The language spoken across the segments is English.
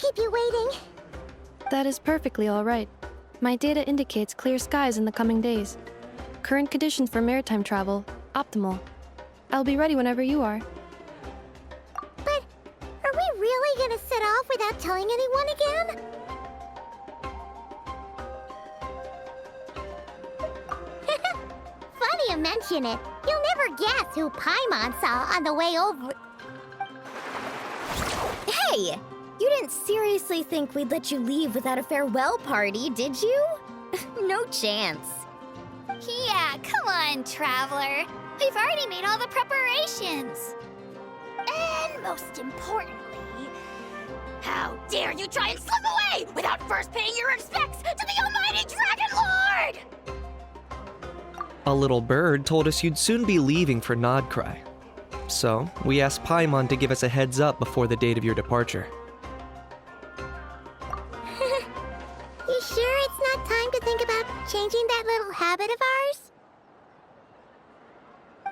keep you waiting. That is perfectly all right. My data indicates clear skies in the coming days. Current conditions for maritime travel, optimal. I'll be ready whenever you are. But are we really gonna set off without telling anyone again? Funny you mention it. You'll never guess who Paimon saw on the way over. Hey! You didn't seriously think we'd let you leave without a farewell party, did you? No chance. Yeah, come on, Traveler. We've already made all the preparations. And most importantly, how dare you try and slip away without first paying your respects to the almighty Dragon Lord! A little bird told us you'd soon be leaving for Nodcry. So, we asked Paimon to give us a heads up before the date of your departure. You sure it's not time to think about changing that little habit of ours?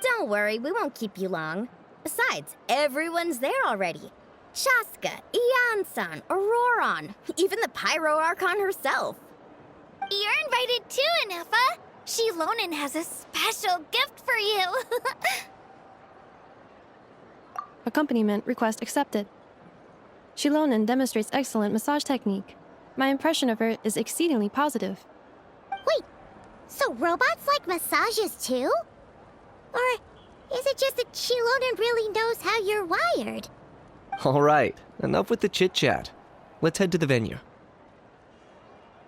Don't worry, we won't keep you long. Besides, everyone's there already. Shaska, Ian-san, Auroron, even the Pyro Archon herself. You're invited too, Anefa. Shilonen has a special gift for you. Accompaniment request accepted. Shilonen demonstrates excellent massage technique. My impression of her is exceedingly positive. Wait, so robots like massages too? Or is it just that Shilonen really knows how you're wired? Alright, enough with the chit-chat. Let's head to the venue.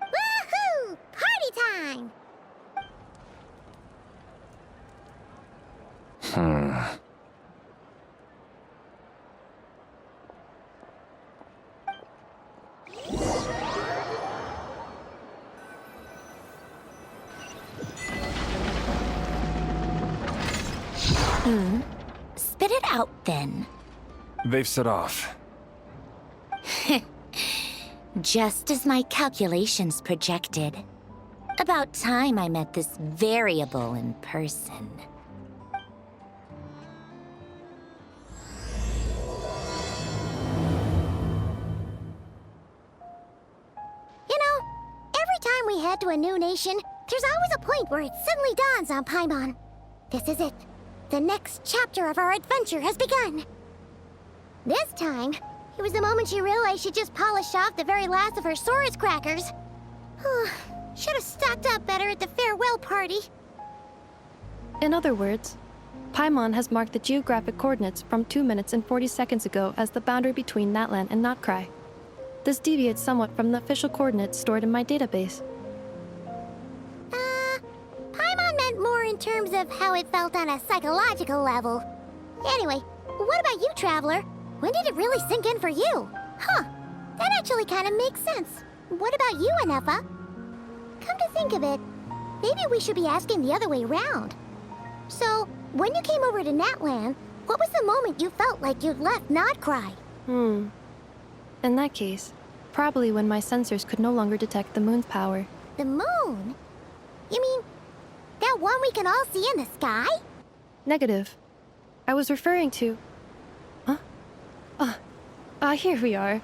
Woohoo! Party time! Spit it out, then. They've set off. Just as my calculations projected. About time I met this variable in person. You know, every time we head to a new nation, there's always a point where it suddenly dawns on Paimon. This is it. The next chapter of our adventure has begun. This time, it was the moment she realized she just polished off the very last of her Saurus crackers. Should have stocked up better at the farewell party. In other words, Paimon has marked the geographic coordinates from 2 minutes and 40 seconds ago as the boundary between Natlan and Notcry. This deviates somewhat from the official coordinates stored in my database. Paimon meant more in terms of how it felt on a psychological level. Anyway, what about you, Traveler? When did it really sink in for you? Huh, that actually kind of makes sense. What about you, Anefa? Come to think of it, maybe we should be asking the other way round. So, when you came over to Natlan, what was the moment you felt like you'd left Nodcry? In that case, probably when my sensors could no longer detect the moon's power. The moon? You mean, that one we can all see in the sky? Negative. I was referring to... Here we are.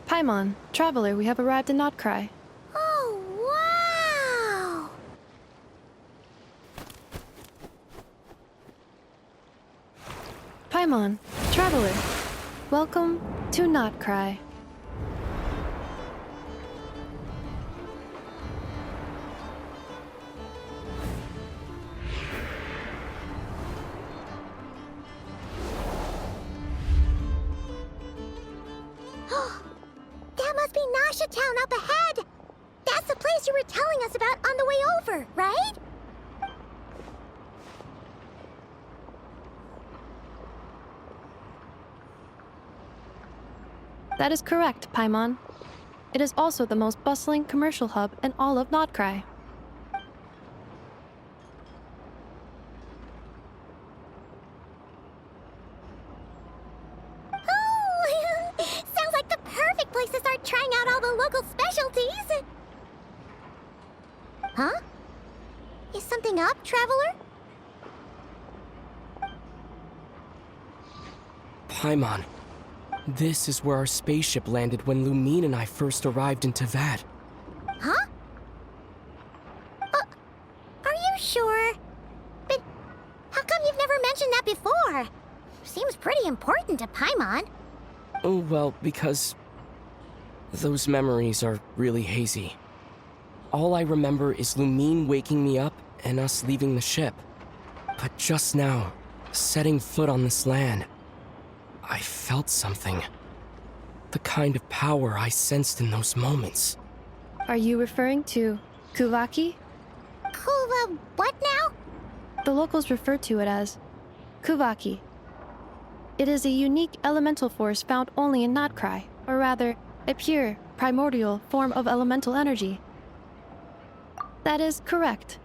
Paimon, Traveler, we have arrived in Notcry. Oh, wow! Paimon, Traveler, welcome to Notcry. That must be Nasha Town up ahead! That's the place you were telling us about on the way over, right? That is correct, Paimon. It is also the most bustling commercial hub in all of Notcry. Oh, sounds like the perfect place to start trying out all the local specialties. Huh? Is something up, Traveler? Paimon. This is where our spaceship landed when Lumine and I first arrived in Teyvat. Huh? Are you sure? But how come you've never mentioned that before? Seems pretty important to Paimon. Oh, well, because those memories are really hazy. All I remember is Lumine waking me up and us leaving the ship. But just now, setting foot on this land, I felt something. The kind of power I sensed in those moments. Are you referring to Kuvaki? Kuva, what now? The locals refer to it as Kuvaki. It is a unique elemental force found only in Nodcry, or rather, a pure, primordial form of elemental energy. That is correct.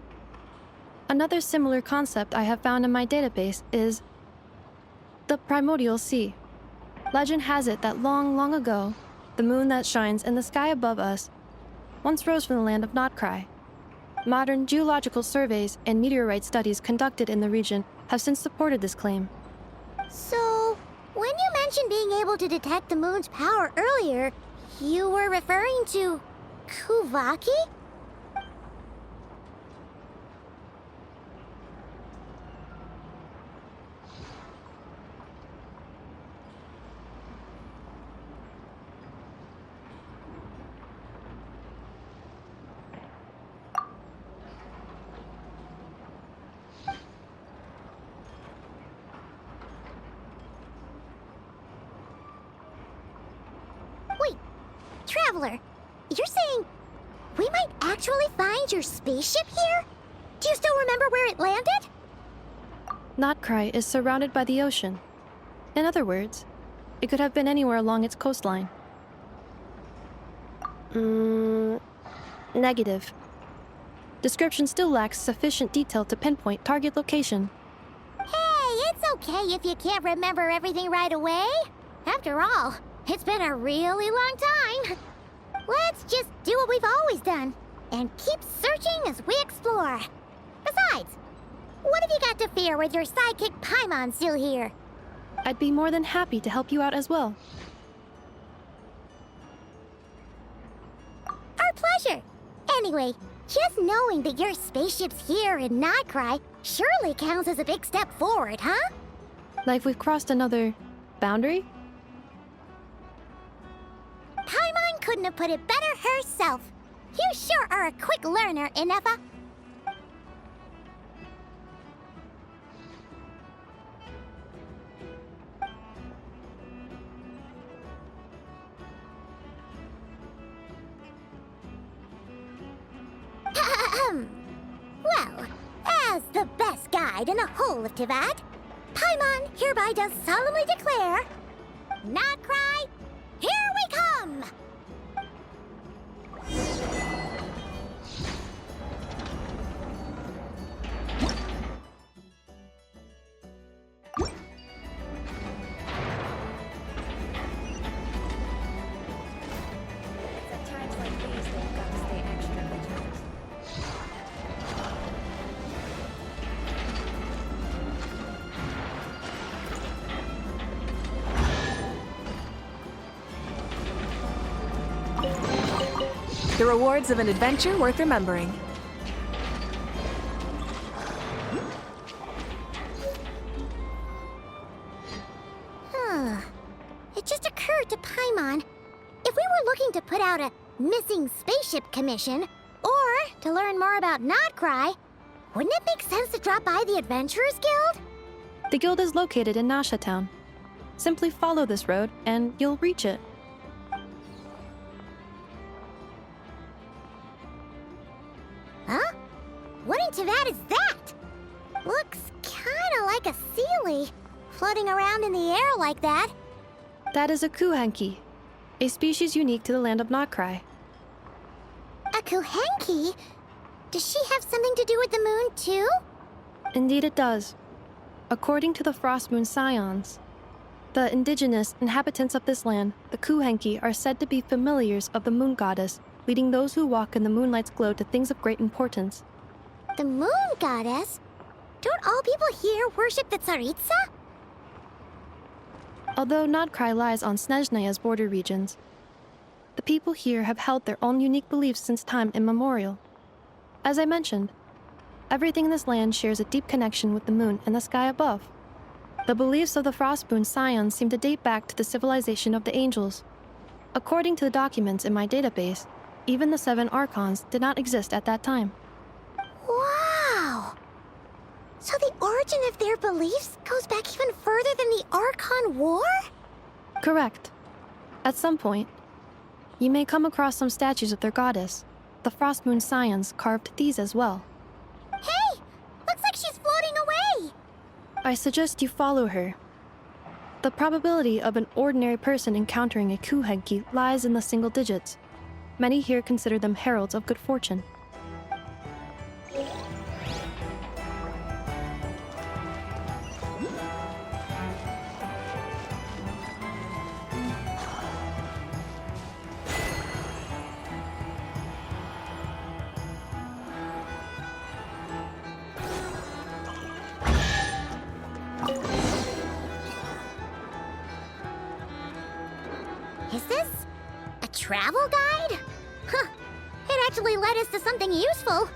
Another similar concept I have found in my database is the primordial sea. Legend has it that long, long ago, the moon that shines in the sky above us once rose from the land of Nodcry. Modern geological surveys and meteorite studies conducted in the region have since supported this claim. So, when you mentioned being able to detect the moon's power earlier, you were referring to Kuvaki? Wait, Traveler, you're saying we might actually find your spaceship here? Do you still remember where it landed? Nodcry is surrounded by the ocean. In other words, it could have been anywhere along its coastline. Negative. Description still lacks sufficient detail to pinpoint target location. Hey, it's okay if you can't remember everything right away. After all, it's been a really long time. Let's just do what we've always done and keep searching as we explore. Besides, what have you got to fear with your sidekick Paimon still here? I'd be more than happy to help you out as well. Our pleasure. Anyway, just knowing that your spaceship's here in Nodcry surely counts as a big step forward, huh? Like we've crossed another boundary? Paimon couldn't have put it better herself. You sure are a quick learner, Inefa. Well, as the best guide in the whole of Teyvat, Paimon hereby does solemnly declare, Nodcry, here we come! At times like these, they've got to stay extra vigilant. The rewards of an adventure worth remembering. It just occurred to Paimon, if we were looking to put out a missing spaceship commission, or to learn more about Nodcry, wouldn't it make sense to drop by the Adventurers Guild? The guild is located in Nasha Town. Simply follow this road and you'll reach it. Huh? What in Teyvat is that? Looks kinda like a Sealy, floating around in the air like that. That is a Kuhenki, a species unique to the land of Nodcry. A Kuhenki? Does she have something to do with the moon, too? Indeed it does. According to the Frost Moon Scions, the indigenous inhabitants of this land, the Kuhenki, are said to be familiars of the moon goddess, leading those who walk in the moonlight's glow to things of great importance. The moon goddess? Don't all people here worship the Tsaritsa? Although Nodcry lies on Snezhnaya's border regions, the people here have held their own unique beliefs since time immemorial. As I mentioned, everything in this land shares a deep connection with the moon and the sky above. The beliefs of the Frostmoon Scions seem to date back to the civilization of the angels. According to the documents in my database, even the 7 Archons did not exist at that time. Wow! So the origin of their beliefs goes back even further than the Archon War? Correct. At some point, you may come across some statues of their goddess. The Frostmoon Scions carved these as well. Hey! Looks like she's floating away! I suggest you follow her. The probability of an ordinary person encountering a Kuhenki lies in the single digits. Many here consider them heralds of good fortune. Is this a travel guide? Huh. It actually led us to something useful.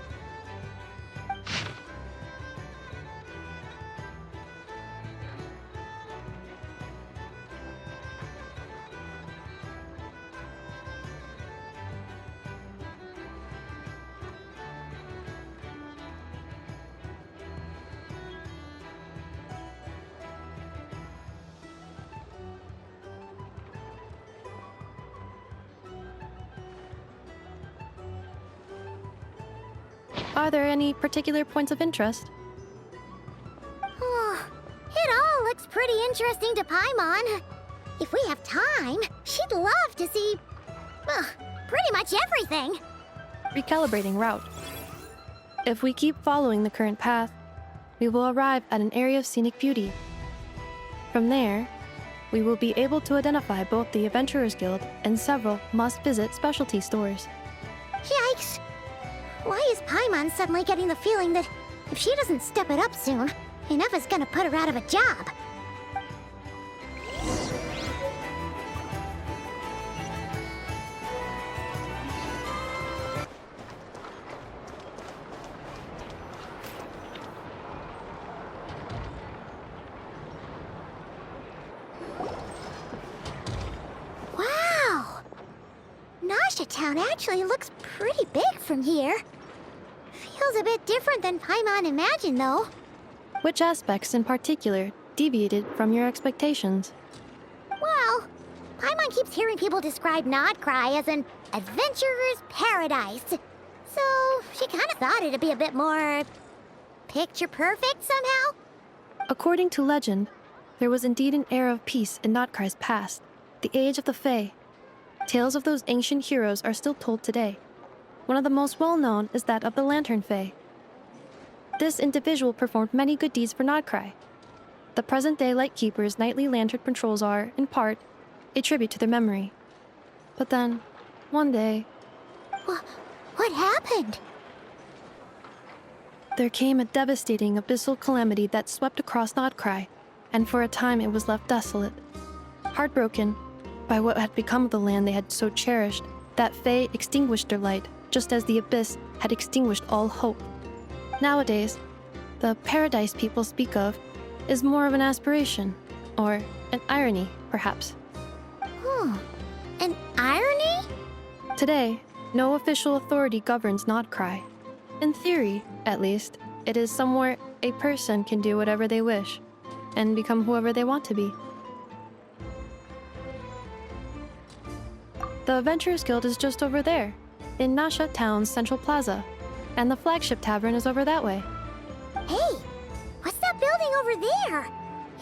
Are there any particular points of interest? It all looks pretty interesting to Paimon. If we have time, she'd love to see, pretty much everything. Recalibrating route. If we keep following the current path, we will arrive at an area of scenic beauty. From there, we will be able to identify both the Adventurers Guild and several must-visit specialty stores. Yikes! Why is Paimon suddenly getting the feeling that if she doesn't step it up soon, enough is gonna put her out of a job? Wow! Nasha Town actually looks pretty big from here. Feels a bit different than Paimon imagined, though. Which aspects in particular deviated from your expectations? Well, Paimon keeps hearing people describe Nodcry as an adventurer's paradise. So she kind of thought it'd be a bit more picture perfect somehow. According to legend, there was indeed an era of peace in Nodcry's past, the age of the Fae. Tales of those ancient heroes are still told today. One of the most well-known is that of the Lantern Fae. This individual performed many good deeds for Nodcry. The present-day Lightkeeper's nightly lantern patrols are, in part, a tribute to their memory. But then, one day, What happened? there came a devastating abyssal calamity that swept across Nodcry, and for a time it was left desolate. Heartbroken by what had become of the land they had so cherished, that Fae extinguished their light, just as the abyss had extinguished all hope. Nowadays, the paradise people speak of is more of an aspiration, or an irony, perhaps. An irony? Today, no official authority governs Nodcry. In theory, at least, it is somewhere a person can do whatever they wish, and become whoever they want to be. The Adventurers Guild is just over there, in Nasha Town's Central Plaza, and the flagship tavern is over that way. Hey, what's that building over there?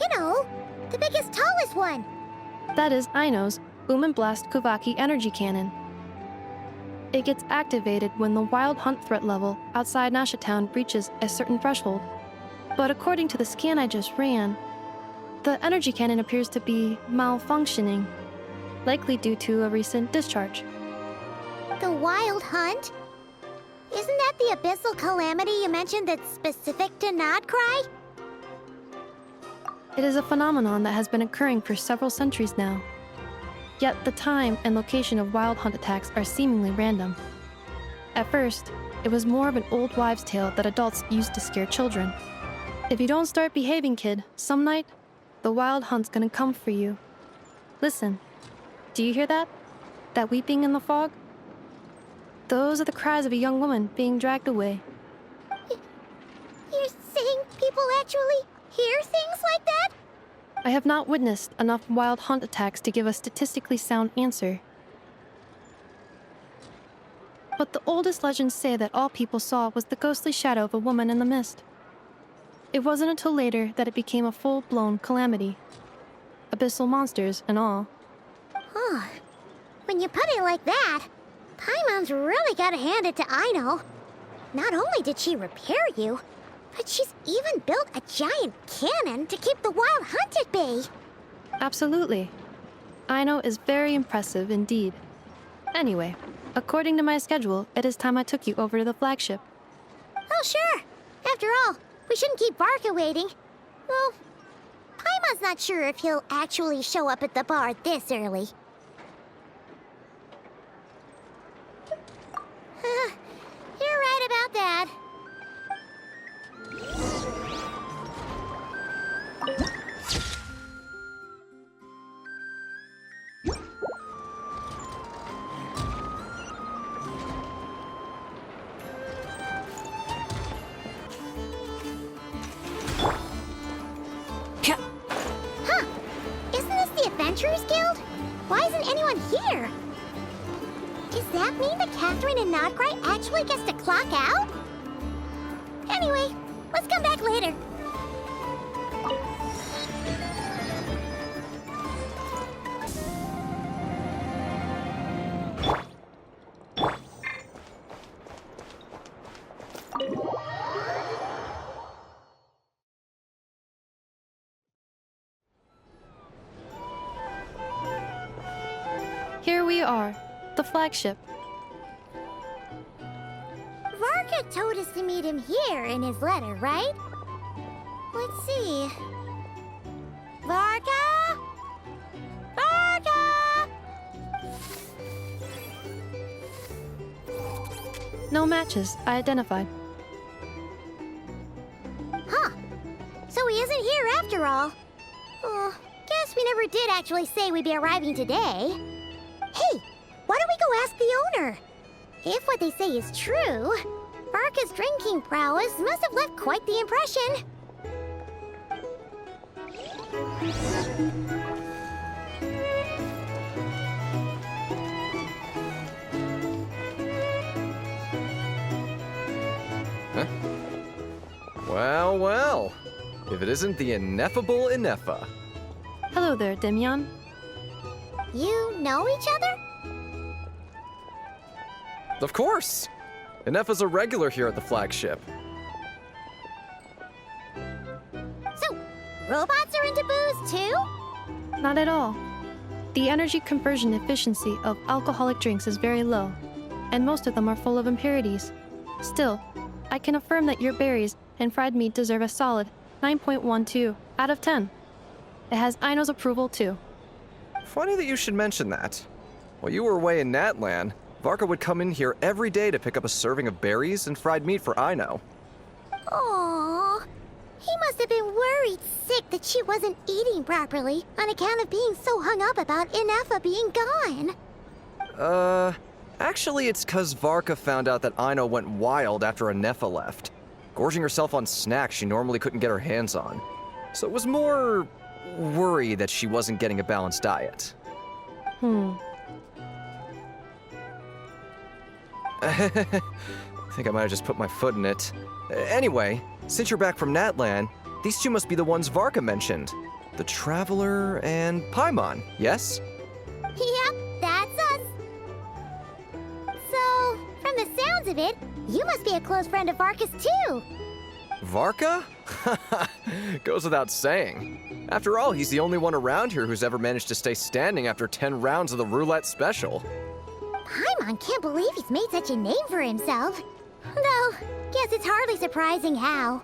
You know, the biggest, tallest one. That is Aino's Boom and Blast Kuvaki energy cannon. It gets activated when the wild hunt threat level outside Nasha Town reaches a certain threshold. But according to the scan I just ran, the energy cannon appears to be malfunctioning, likely due to a recent discharge. The Wild Hunt? Isn't that the abyssal calamity you mentioned that's specific to Nodcry? It is a phenomenon that has been occurring for several centuries now. Yet the time and location of wild hunt attacks are seemingly random. At first, it was more of an old wives' tale that adults used to scare children. If you don't start behaving, kid, some night, the wild hunt's gonna come for you. Listen, do you hear that? That weeping in the fog? Those are the cries of a young woman being dragged away. You're saying people actually hear things like that? I have not witnessed enough wild hunt attacks to give a statistically sound answer. But the oldest legends say that all people saw was the ghostly shadow of a woman in the mist. It wasn't until later that it became a full-blown calamity. Abyssal monsters and all. Huh. When you put it like that, Paimon's really gotta hand it to Aino. Not only did she repair you, but she's even built a giant cannon to keep the wild hunt at bay. Absolutely. Aino is very impressive indeed. Anyway, according to my schedule, it is time I took you over to the flagship. Oh, sure. After all, we shouldn't keep Varka waiting. Well, Paimon's not sure if he'll actually show up at the bar this early. You're right about that. Huh. Isn't this the Adventurers Guild? Why isn't anyone here? Does that mean that Catherine and Nodcry actually gets to clock out? Anyway, let's come back later. Here we are, the flagship. Varka told us to meet him here in his letter, right? Let's see. Varka? Varka! No matches, I identified. Huh. So he isn't here after all. Oh, guess we never did actually say we'd be arriving today. Hey, why don't we go ask the owner? If what they say is true, Varka's drinking prowess must have left quite the impression. Huh? Well, well. If it isn't the ineffable Ineffa. Hello there, Demian. You know each other? Of course! Ineffa's a regular here at the flagship. So, robots are into booze too? Not at all. The energy conversion efficiency of alcoholic drinks is very low, and most of them are full of impurities. Still, I can affirm that your berries and fried meat deserve a solid 9.12 out of 10. It has Aino's approval too. Funny that you should mention that. While you were away in Natlan, Varka would come in here every day to pick up a serving of berries and fried meat for Aino. Aww. He must have been worried sick that she wasn't eating properly on account of being so hung up about Ineffa being gone. Actually it's 'cause Varka found out that Aino went wild after Ineffa left, gorging herself on snacks she normally couldn't get her hands on. So it was more worry that she wasn't getting a balanced diet. I think I might have just put my foot in it. Anyway, since you're back from Natlan, these two must be the ones Varka mentioned. The Traveler and Paimon, yes? Yep, that's us. So, from the sounds of it, you must be a close friend of Varka's too. Varka? Goes without saying. After all, he's the only one around here who's ever managed to stay standing after 10 rounds of the roulette special. Paimon can't believe he's made such a name for himself. Though, guess it's hardly surprising how.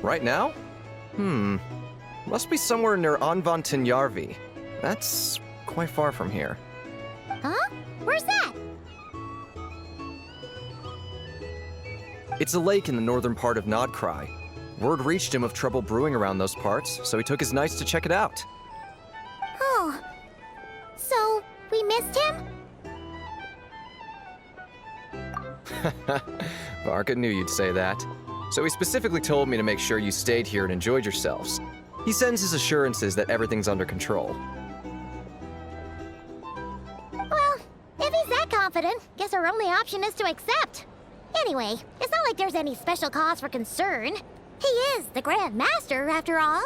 Right now? Must be somewhere near Anvantinjarvi. That's quite far from here. Huh? Where's that? It's a lake in the northern part of Nodkrai. Word reached him of trouble brewing around those parts, so he took his knights to check it out. Oh. So, we missed him? Varka knew you'd say that. So he specifically told me to make sure you stayed here and enjoyed yourselves. He sends his assurances that everything's under control. Well, if he's that confident, guess our only option is to accept. Anyway, it's not like there's any special cause for concern. He is the Grand Master, after all.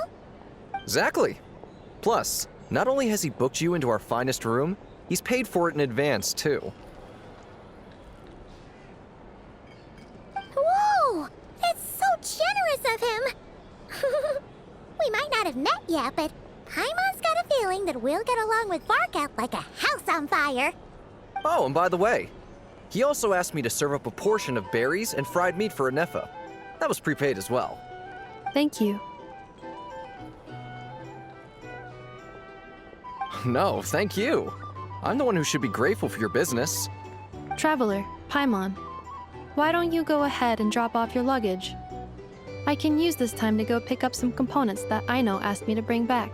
Exactly. Plus, not only has he booked you into our finest room, he's paid for it in advance, too. Whoa! That's so generous of him! We might not have met yet, but Paimon's got a feeling that we'll get along with Varka like a house on fire. Oh, and by the way, he also asked me to serve up a portion of berries and fried meat for Anefa. That was prepaid as well. Thank you. No, thank you. I'm the one who should be grateful for your business. Traveler, Paimon, why don't you go ahead and drop off your luggage? I can use this time to go pick up some components that Aino asked me to bring back.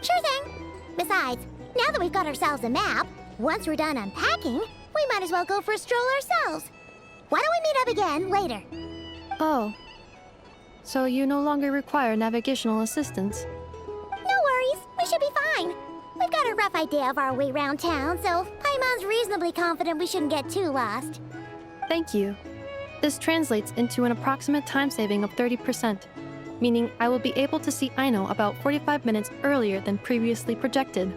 Sure thing. Besides, now that we've got ourselves a map, once we're done unpacking, we might as well go for a stroll ourselves. Why don't we meet up again later? Oh. So you no longer require navigational assistance? No worries, we should be fine. We've got a rough idea of our way around town, so Paimon's reasonably confident we shouldn't get too lost. Thank you. This translates into an approximate time saving of 30%, meaning I will be able to see Aino about 45 minutes earlier than previously projected.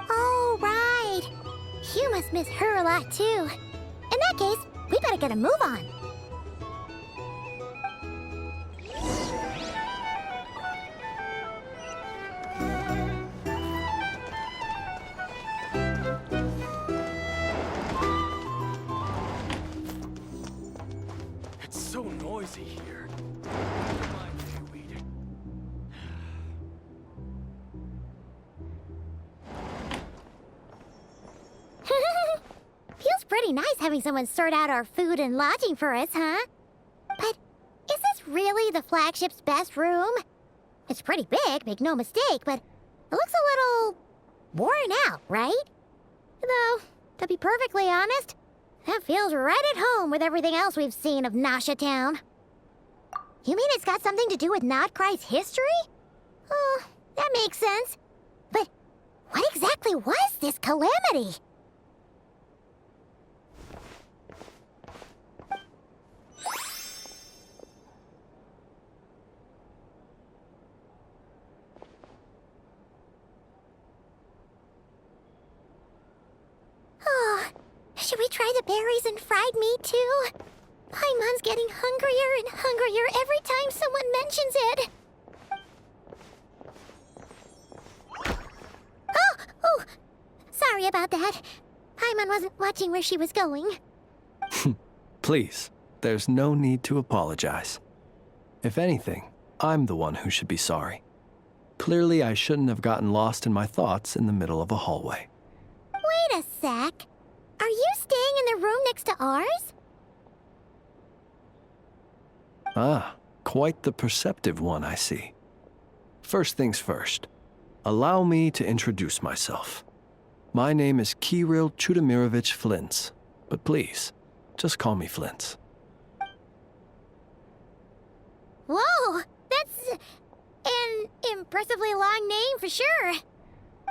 Oh, right. You must miss her a lot, too. In that case, we better get a move on. It's so noisy here. Don't mind if you read it. Feels pretty nice having someone sort out our food and lodging for us, huh? But is this really the flagship's best room? It's pretty big, make no mistake, but it looks a little worn out, right? Though, to be perfectly honest, that feels right at home with everything else we've seen of Nasha Town. You mean it's got something to do with Nodkrai's history? Oh, that makes sense. But what exactly was this calamity? Oh, should we try the berries and fried meat too? Paimon's getting hungrier and hungrier every time someone mentions it. Oh, sorry about that. Paimon wasn't watching where she was going. Please, there's no need to apologize. If anything, I'm the one who should be sorry. Clearly, I shouldn't have gotten lost in my thoughts in the middle of a hallway. Wait a sec. Are you staying in the room next to ours? Ah, quite the perceptive one, I see. First things first, allow me to introduce myself. My name is Kirill Chudamirovich Flintz, but please, just call me Flintz. Whoa, that's an impressively long name for sure.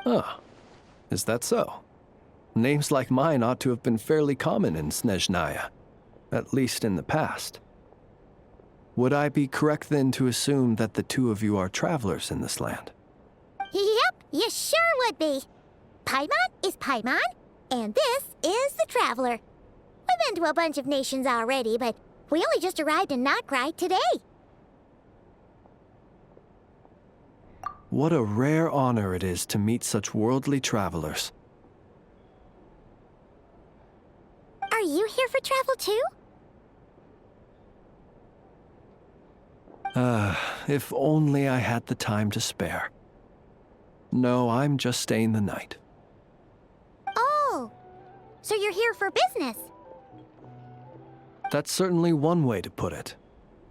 Ah, is that so? Names like mine ought to have been fairly common in Snezhnaya, at least in the past. Would I be correct then to assume that the two of you are travelers in this land? Yep, you sure would be. Paimon is Paimon, and this is the Traveler. We've been to a bunch of nations already, but we only just arrived in Nodkrai today. What a rare honor it is to meet such worldly travelers. Are you here for travel too? If only I had the time to spare. No, I'm just staying the night. Oh, so you're here for business? That's certainly one way to put it.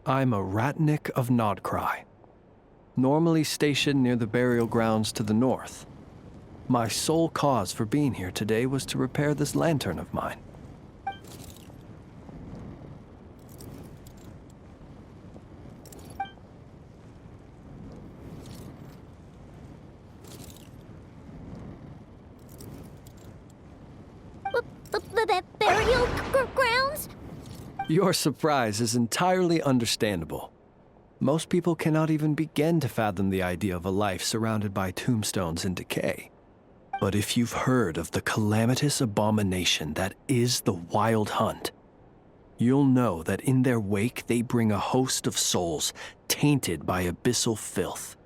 I'm a Ratnik of Nodcry, normally stationed near the burial grounds to the north. My sole cause for being here today was to repair this lantern of mine. The burial grounds? Your surprise is entirely understandable. Most people cannot even begin to fathom the idea of a life surrounded by tombstones and decay. But if you've heard of the calamitous abomination that is the Wild Hunt, you'll know that in their wake they bring a host of souls tainted by abyssal filth.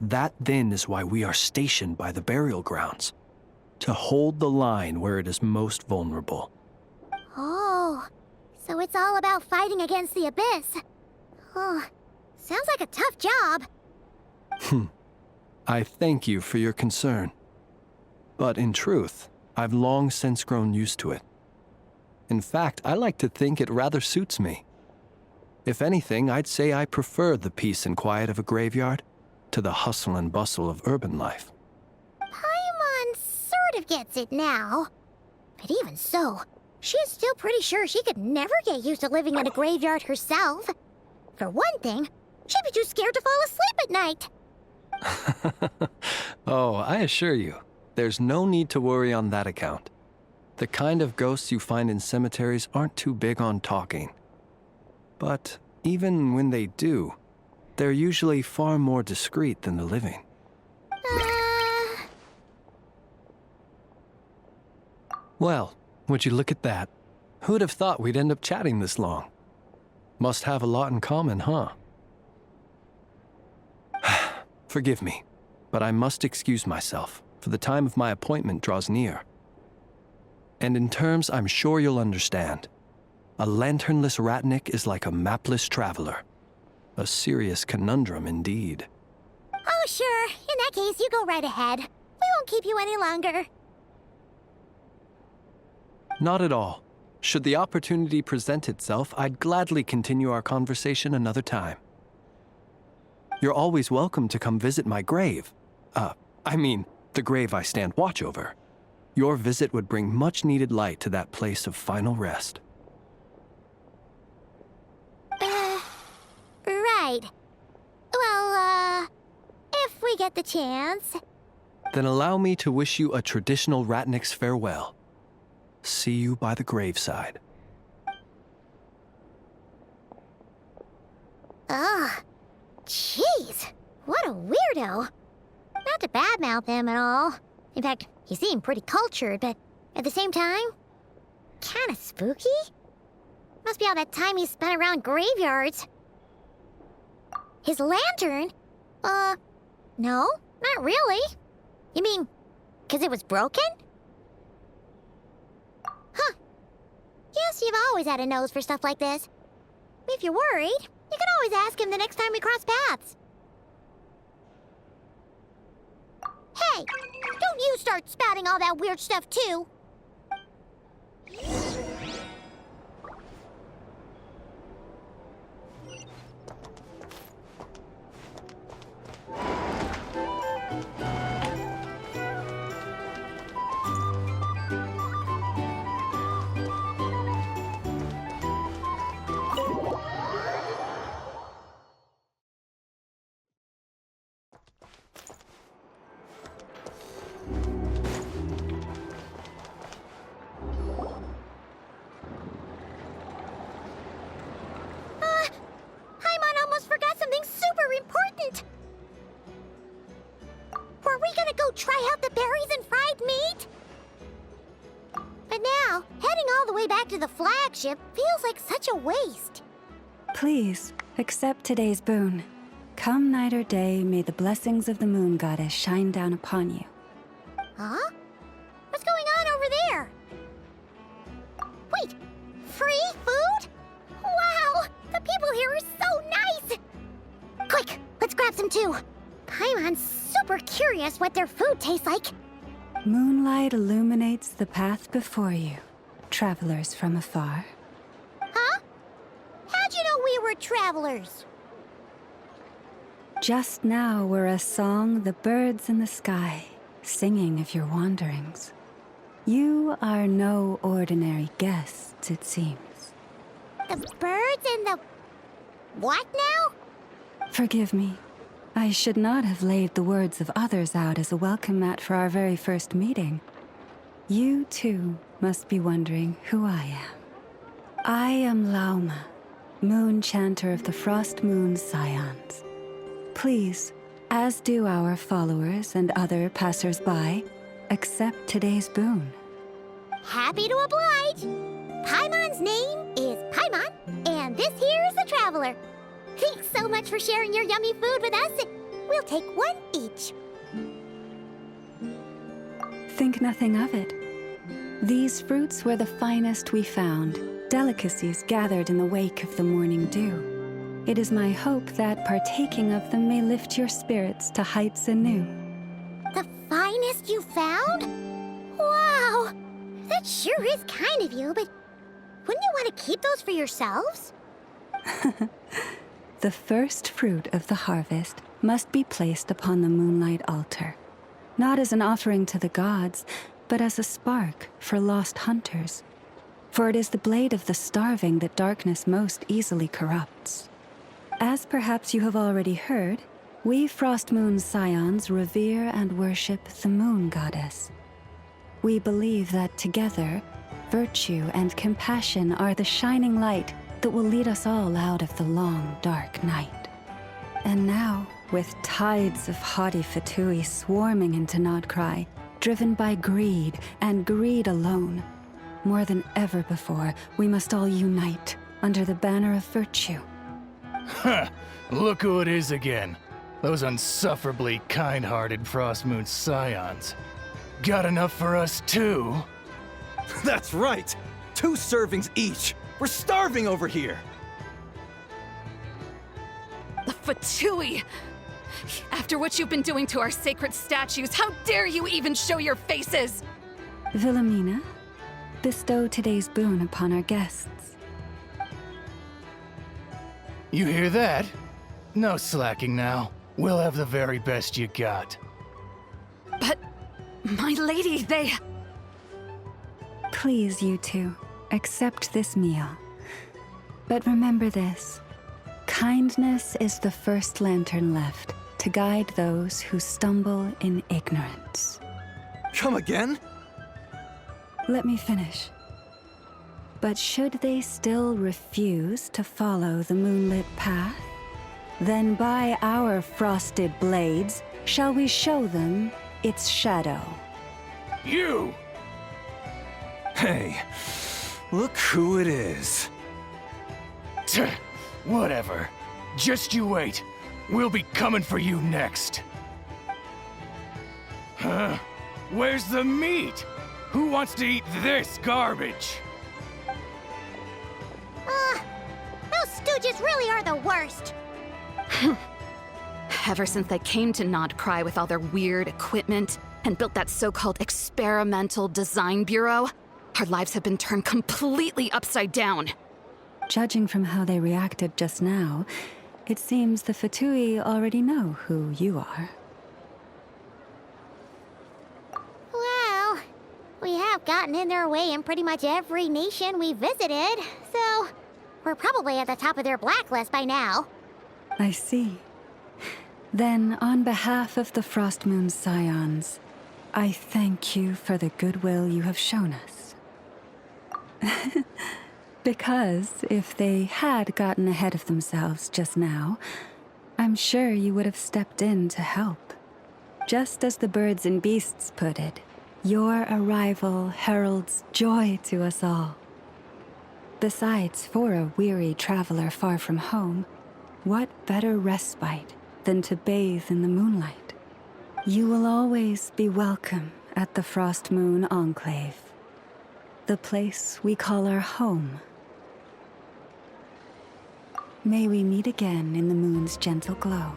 That then is why we are stationed by the burial grounds, to hold the line where it is most vulnerable. Oh, so it's all about fighting against the abyss. Oh, sounds like a tough job. I thank you for your concern. But in truth, I've long since grown used to it. In fact, I like to think it rather suits me. If anything, I'd say I prefer the peace and quiet of a graveyard to the hustle and bustle of urban life. Paimon sort of gets it now. But even so, she's still pretty sure she could never get used to living in a graveyard herself. For one thing, she'd be too scared to fall asleep at night. Oh, I assure you, there's no need to worry on that account. The kind of ghosts you find in cemeteries aren't too big on talking. But even when they do, they're usually far more discreet than the living. Well, would you look at that? Who'd have thought we'd end up chatting this long? Must have a lot in common, huh? Forgive me, but I must excuse myself, for the time of my appointment draws near. And in terms I'm sure you'll understand, a lanternless Ratnik is like a mapless traveler. A serious conundrum indeed. Oh, sure. In that case, you go right ahead. We won't keep you any longer. Not at all. Should the opportunity present itself, I'd gladly continue our conversation another time. You're always welcome to come visit my grave. The grave I stand watch over. Your visit would bring much-needed light to that place of final rest. Right. Well, if we get the chance. Then allow me to wish you a traditional Ratnik's farewell. See you by the graveside. Ugh. Jeez. What a weirdo. Not to badmouth him at all. In fact, he seemed pretty cultured, but at the same time, kinda spooky? Must be all that time he spent around graveyards. His lantern? No, not really. You mean, 'cause it was broken? Huh. Guess you've always had a nose for stuff like this. If you're worried, you can always ask him the next time we cross paths. Hey, don't you start spouting all that weird stuff too. Paimon almost forgot something super important. Were we gonna go try out the berries and fried meat? But now, heading all the way back to the flagship feels like such a waste. Please, accept today's boon. Come night or day, may the blessings of the moon goddess shine down upon you. Huh? What's going on over there? Wait, free food? Wow, the people here are so nice! us what their food tastes like. Moonlight illuminates the path before you, travelers from afar. Huh? How'd you know we were travelers? Just now were a song the birds in the sky, singing of your wanderings. You are no ordinary guests, it seems. The birds and the... what now? Forgive me. I should not have laid the words of others out as a welcome mat for our very first meeting. You, too, must be wondering who I am. I am Lauma, moon chanter of the Frost Moon Scions. Please, as do our followers and other passers-by, accept today's boon. Happy to oblige. Paimon's name is Paimon, and this here is the Traveler. Thanks so much for sharing your yummy food with us. We'll take one each. Think nothing of it. These fruits were the finest we found, delicacies gathered in the wake of the morning dew. It is my hope that partaking of them may lift your spirits to heights anew. The finest you found? Wow! That sure is kind of you, but wouldn't you want to keep those for yourselves? The first fruit of the harvest must be placed upon the moonlight altar, not as an offering to the gods, but as a spark for lost hunters. For it is the blade of the starving that darkness most easily corrupts. As perhaps you have already heard, we Frost Moon Scions revere and worship the moon goddess. We believe that together, virtue and compassion are the shining light that will lead us all out of the long, dark night. And now, with tides of haughty Fatui swarming into Nodcry, driven by greed, and greed alone, more than ever before, we must all unite under the banner of virtue. Huh, look who it is again. Those unsufferably kind-hearted Frost Moon Scions. Got enough for us too? That's right! 2 servings each! We're starving over here! The Fatui! After what you've been doing to our sacred statues, how dare you even show your faces? Wilhelmina, bestow today's boon upon our guests. You hear that? No slacking now. We'll have the very best you got. But, my lady, they... Please, you two, accept this meal. But remember this. Kindness is the first lantern left to guide those who stumble in ignorance. Come again? Let me finish. But should they still refuse to follow the moonlit path, then by our frosted blades shall we show them its shadow. You! Hey, look who it is. Tch, whatever. Just you wait. We'll be coming for you next. Huh? Where's the meat? Who wants to eat this garbage? Those stooges really are the worst. Ever since they came to Nodcry with all their weird equipment and built that so-called experimental design bureau, our lives have been turned completely upside down. Judging from how they reacted just now, it seems the Fatui already know who you are. Well, we have gotten in their way in pretty much every nation we visited, so we're probably at the top of their blacklist by now. I see. Then, on behalf of the Frost Moon Scions, I thank you for the goodwill you have shown us. Because if they had gotten ahead of themselves just now, I'm sure you would have stepped in to help. Just as the birds and beasts put it, your arrival heralds joy to us all. Besides, for a weary traveler far from home, what better respite than to bathe in the moonlight? You will always be welcome at the Frost Moon Enclave, the place we call our home. May we meet again in the moon's gentle glow.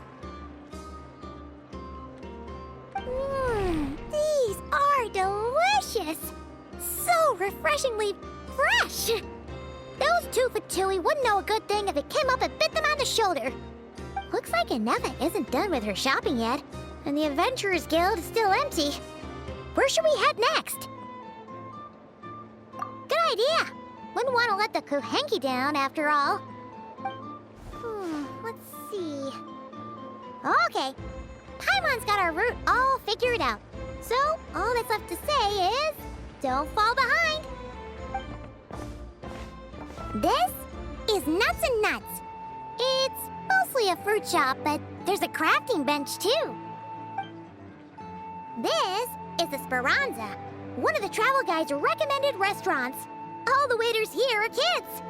refreshingly fresh. Those two Fatui wouldn't know a good thing if it came up and bit them on the shoulder. Looks like Anefa isn't done with her shopping yet, and the Adventurers Guild is still empty. Where should we head next? Good idea. Wouldn't want to let the Kuhenki down after all. Let's see. Okay. Paimon's got our route all figured out. So, all that's left to say is, don't fall behind. This is Nuts and Nuts. It's mostly a fruit shop, but there's a crafting bench too. This is the Speranza, one of the travel guide's recommended restaurants. All the waiters here are kids.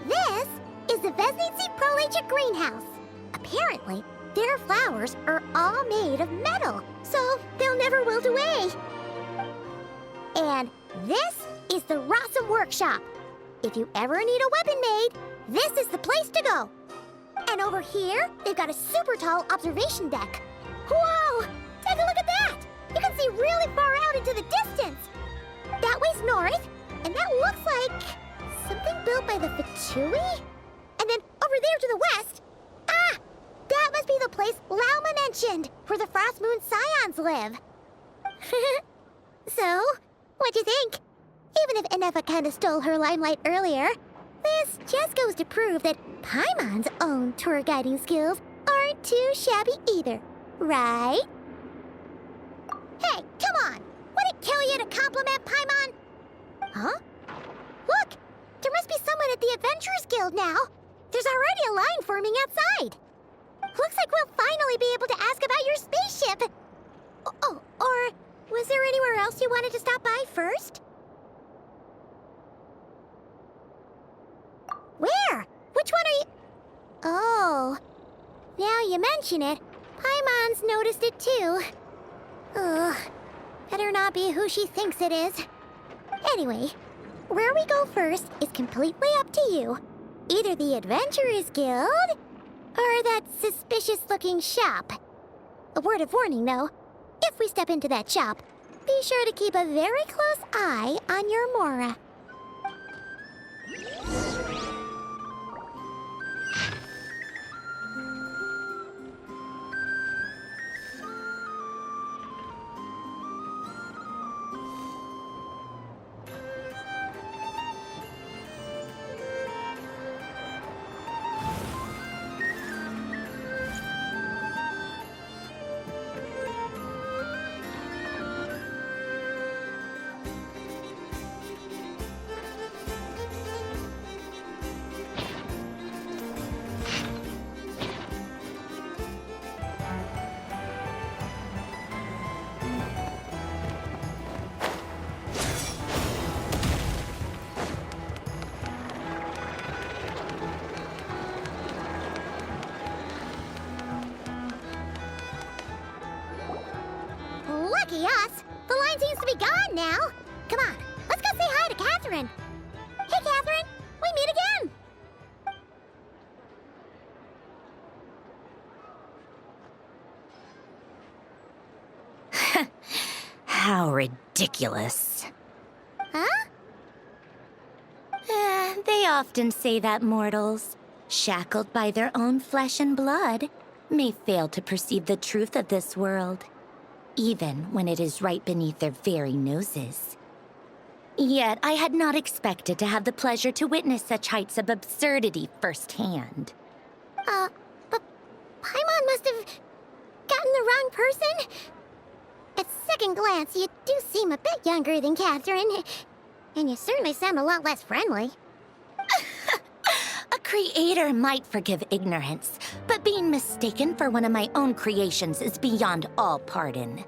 This is the Vesnici Prolegia greenhouse. Apparently, their flowers are all made of metal, so they'll never wilt away. And this is the Rossum workshop. If you ever need a weapon made, this is the place to go. And over here, they've got a super tall observation deck. Whoa! Take a look at that! You can see really far out into the distance. That way's north, and that looks like something built by the Fatui? And then over there to the west, that must be the place Lauma mentioned, where the Frost Moon Scions live. So, what'd you think? Even if Anefa kinda stole her limelight earlier, this just goes to prove that Paimon's own tour guiding skills aren't too shabby either, right? Hey, come on! Would it kill you to compliment Paimon? Huh? Look! There must be someone at the Adventurers Guild now! There's already a line forming outside! Looks like we'll finally be able to ask about your spaceship! Oh, or was there anywhere else you wanted to stop by first? Where? Which one are you... Oh, now you mention it, Paimon's noticed it too. Ugh, better not be who she thinks it is. Anyway, where we go first is completely up to you. Either the Adventurers Guild, or that suspicious-looking shop. A word of warning, though. If we step into that shop, be sure to keep a very close eye on your Mora. Lucky us! The line seems to be gone now! Come on, let's go say hi to Catherine! Hey, Catherine! We meet again! How ridiculous. Huh? They often say that mortals, shackled by their own flesh and blood, may fail to perceive the truth of this world, even when it is right beneath their very noses. Yet I had not expected to have the pleasure to witness such heights of absurdity firsthand. But Paimon must have gotten the wrong person? At second glance, you do seem a bit younger than Catherine, and you certainly sound a lot less friendly. A creator might forgive ignorance, but being mistaken for one of my own creations is beyond all pardon.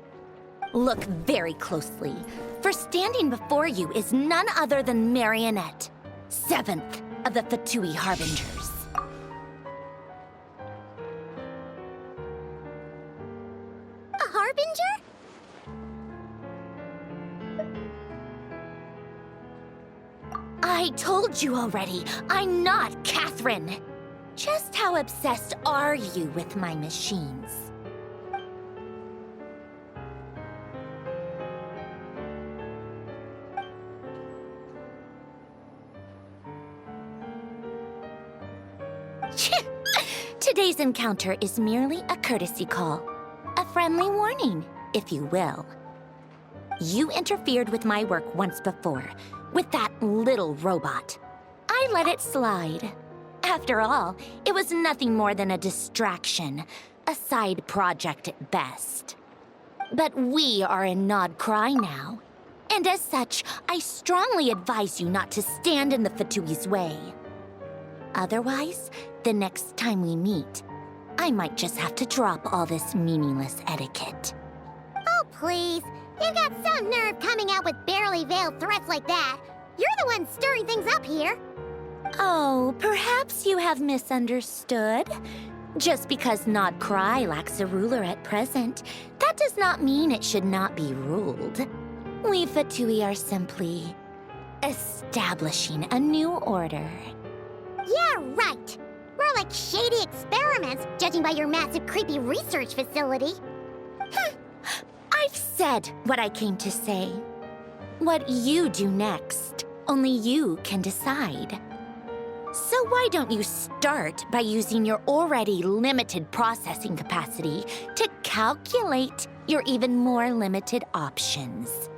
Look very closely, for standing before you is none other than Marionette, 7th of the Fatui Harbingers. A Harbinger? I told you already, I'm not Catherine. Just how obsessed are you with my machines? Today's encounter is merely a courtesy call. A friendly warning, if you will. You interfered with my work once before, with that little robot. I let it slide. After all, it was nothing more than a distraction, a side project at best. But we are in Nod Cry now, and as such, I strongly advise you not to stand in the Fatui's way. Otherwise, the next time we meet, I might just have to drop all this meaningless etiquette. Oh, please. You've got some nerve coming out with barely veiled threats like that. You're the one stirring things up here. Oh, perhaps you have misunderstood. Just because Nod Cry lacks a ruler at present, that does not mean it should not be ruled. We Fatui are simply establishing a new order. Yeah, right. More like shady experiments, judging by your massive, creepy research facility. I've said what I came to say. What you do next, only you can decide. So why don't you start by using your already limited processing capacity to calculate your even more limited options?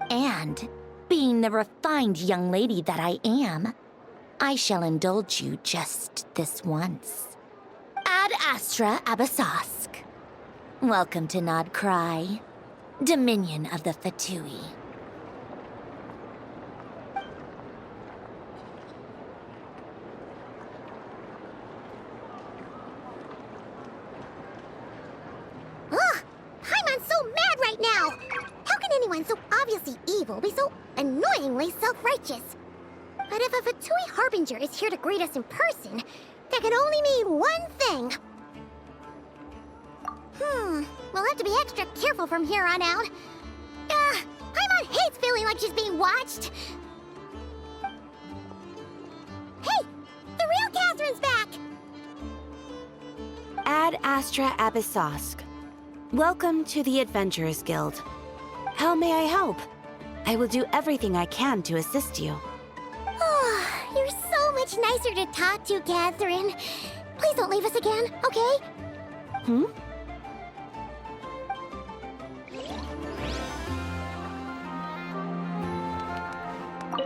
And, being the refined young lady that I am, I shall indulge you just this once. Ad Astra Abyssosque. Welcome to Nod Cry, Dominion of the Fatui. Ugh! Paimon's so mad right now! How can anyone so obviously evil be so annoyingly self-righteous? But if a Fatui Harbinger is here to greet us in person, that can only mean one thing. We'll have to be extra careful from here on out. Paimon hates feeling like she's being watched. Hey! The real Catherine's back! Ad Astra Abyssosque. Welcome to the Adventurers Guild. How may I help? I will do everything I can to assist you. Oh, you're so much nicer to talk to, Catherine. Please don't leave us again, okay?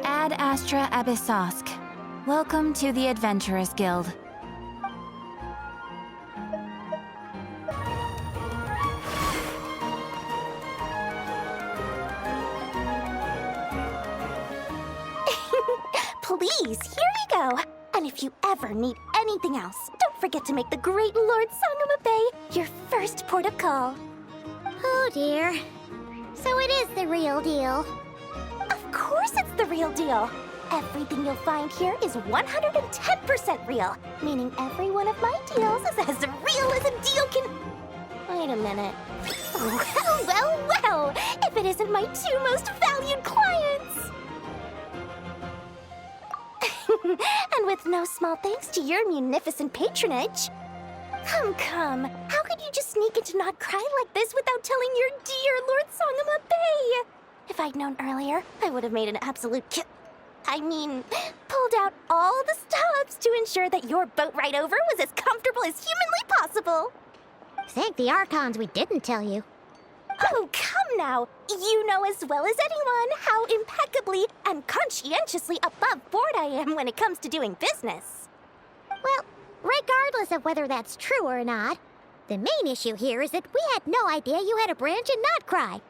Ad Astra Abyssosque. Welcome to the Adventurers Guild. Please, here we go. And if you ever need anything else, don't forget to make the great Lord Sangama Bay your first port of call. Oh dear. So it is the real deal. Of course it's the real deal. Everything you'll find here is 110% real, meaning every one of my deals is as real as a deal can... Wait a minute. Well, if it isn't my two most valued clients! And with no small thanks to your munificent patronage. Come. How could you just sneak into Nod Cry like this without telling your dear Lord Sangama Bay? If I'd known earlier, I would have made an absolute pulled out all the stops to ensure that your boat ride over was as comfortable as humanly possible. Thank the Archons we didn't tell you. Oh, come now. You know as well as anyone how impeccably and conscientiously above board I am when it comes to doing business. Well, regardless of whether that's true or not, the main issue here is that we had no idea you had a branch in Nod Cry.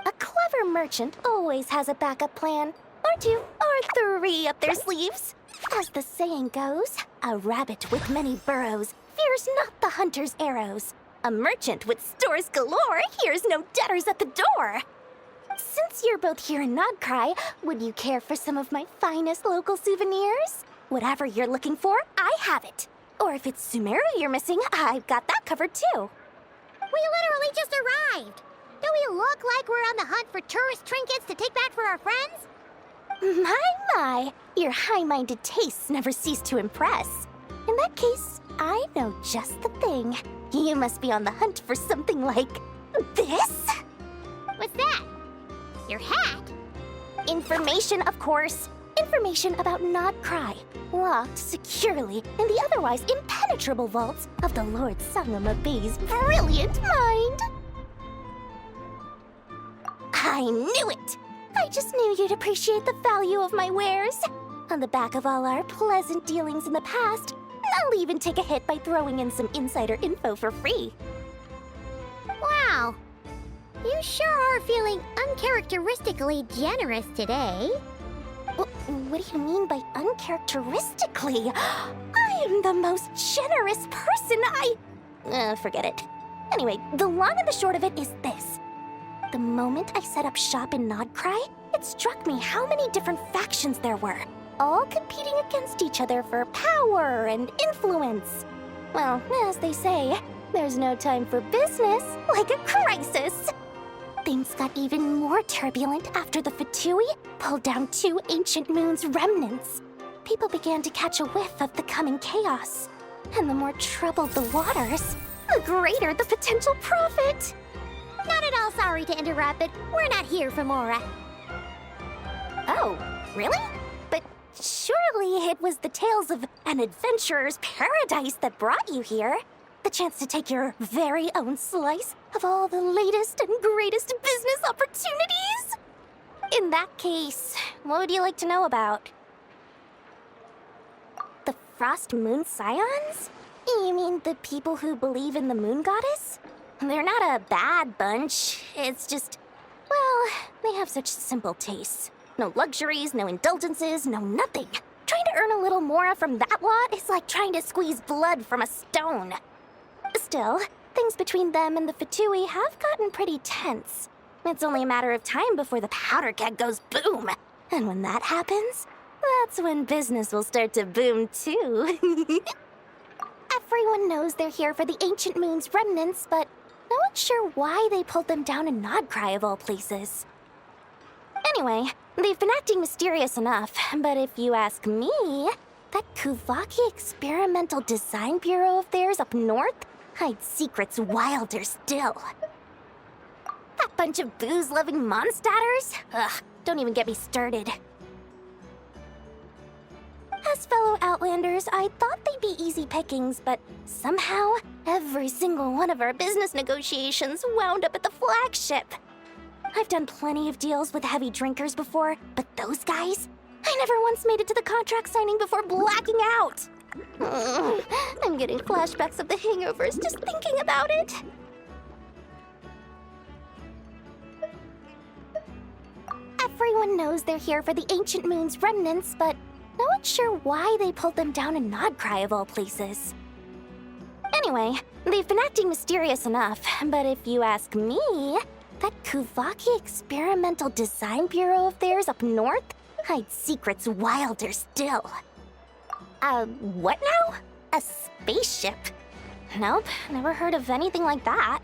A clever merchant always has a backup plan, or two, or three up their sleeves. As the saying goes, a rabbit with many burrows fears not the hunter's arrows. A merchant with stores galore hears no debtors at the door. Since you're both here in Nod Cry, would you care for some of my finest local souvenirs? Whatever you're looking for, I have it. Or if it's Sumeru you're missing, I've got that covered too. We literally just arrived. Don't we look like we're on the hunt for tourist trinkets to take back for our friends? My, your high-minded tastes never cease to impress. In that case, I know just the thing. You must be on the hunt for something like this? What's that? Your hat? Information, of course. information about Nodcry, locked securely in the otherwise impenetrable vaults of the Lord Sangama Bay's brilliant mind. I knew it! I just knew you'd appreciate the value of my wares. On the back of all our pleasant dealings in the past, I'll even take a hit by throwing in some insider info for free. Wow. You sure are feeling uncharacteristically generous today. What do you mean by uncharacteristically? I am the most generous person. Forget it. Anyway, the long and the short of it is this. The moment I set up shop in Nodcry, it struck me how many different factions there were, all competing against each other for power and influence. Well, as they say, there's no time for business like a crisis. Things got even more turbulent after the Fatui pulled down 2 ancient moon's remnants. People began to catch a whiff of the coming chaos. And the more troubled the waters, the greater the potential profit. Not at all sorry to interrupt, but we're not here for Mora. Oh, really? But surely it was the tales of an adventurer's paradise that brought you here. The chance to take your very own slice of all the latest and greatest business opportunities? In that case, what would you like to know about? The Frost Moon Scions? You mean the people who believe in the Moon Goddess? They're not a bad bunch. It's just, well, they have such simple tastes. No luxuries, no indulgences, no nothing. Trying to earn a little more from that lot is like trying to squeeze blood from a stone. Still, things between them and the Fatui have gotten pretty tense. It's only a matter of time before the powder keg goes boom. And when that happens, that's when business will start to boom too. Everyone knows they're here for the Ancient Moon's remnants, but no one's sure why they pulled them down in Nodcry of all places. Anyway, they've been acting mysterious enough, but if you ask me, that Kuvaki Experimental Design Bureau of theirs up north hides secrets wilder still. That bunch of booze-loving monstatters? Ugh, don't even get me started. As fellow Outlanders, I thought they'd be easy pickings, but somehow, every single one of our business negotiations wound up at the flagship. I've done plenty of deals with heavy drinkers before, but those guys? I never once made it to the contract signing before blacking out. I'm getting flashbacks of the hangovers just thinking about it. Everyone knows they're here for the Ancient Moon's remnants, but no one's sure why they pulled them down in Nodcry of all places. Anyway, they've been acting mysterious enough, but if you ask me, that Kuvaki Experimental Design Bureau of theirs up north hides secrets wilder still. What now? A spaceship? Nope, never heard of anything like that.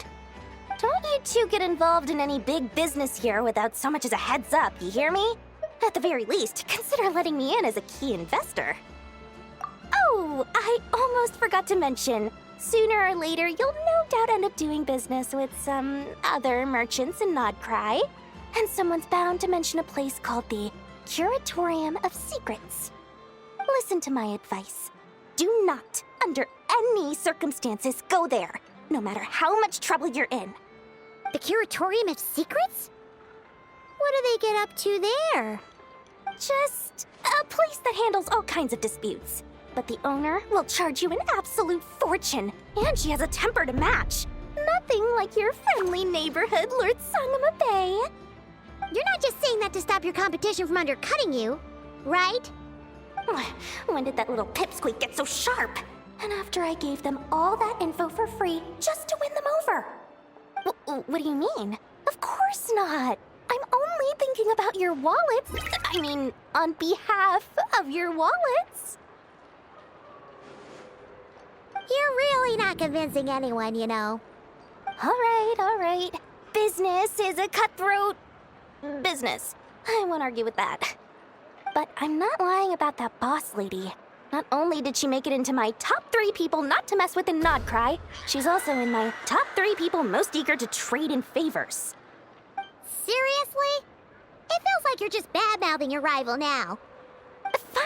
Don't you two get involved in any big business here without so much as a heads up, you hear me? At the very least, consider letting me in as a key investor. Oh, I almost forgot to mention. Sooner or later, you'll no doubt end up doing business with some other merchants in Nodcry. And someone's bound to mention a place called the Curatorium of Secrets. Listen to my advice. Do not, under any circumstances, go there, no matter how much trouble you're in. The Curatorium of Secrets? What do they get up to there? Just a place that handles all kinds of disputes. But the owner will charge you an absolute fortune, and she has a temper to match. Nothing like your friendly neighborhood, Lord Sangama Bay. You're not just saying that to stop your competition from undercutting you, right? When did that little pipsqueak get so sharp? And after I gave them all that info for free just to win them over. What do you mean? Of course not. I'm only thinking about your wallets. I mean, on behalf of your wallets. You're really not convincing anyone, you know. All right. Business is a cutthroat business. I won't argue with that. But I'm not lying about that boss lady. Not only did she make it into my top 3 people not to mess with in Nodcry, she's also in my top 3 people most eager to trade in favors. Seriously? It feels like you're just bad-mouthing your rival now.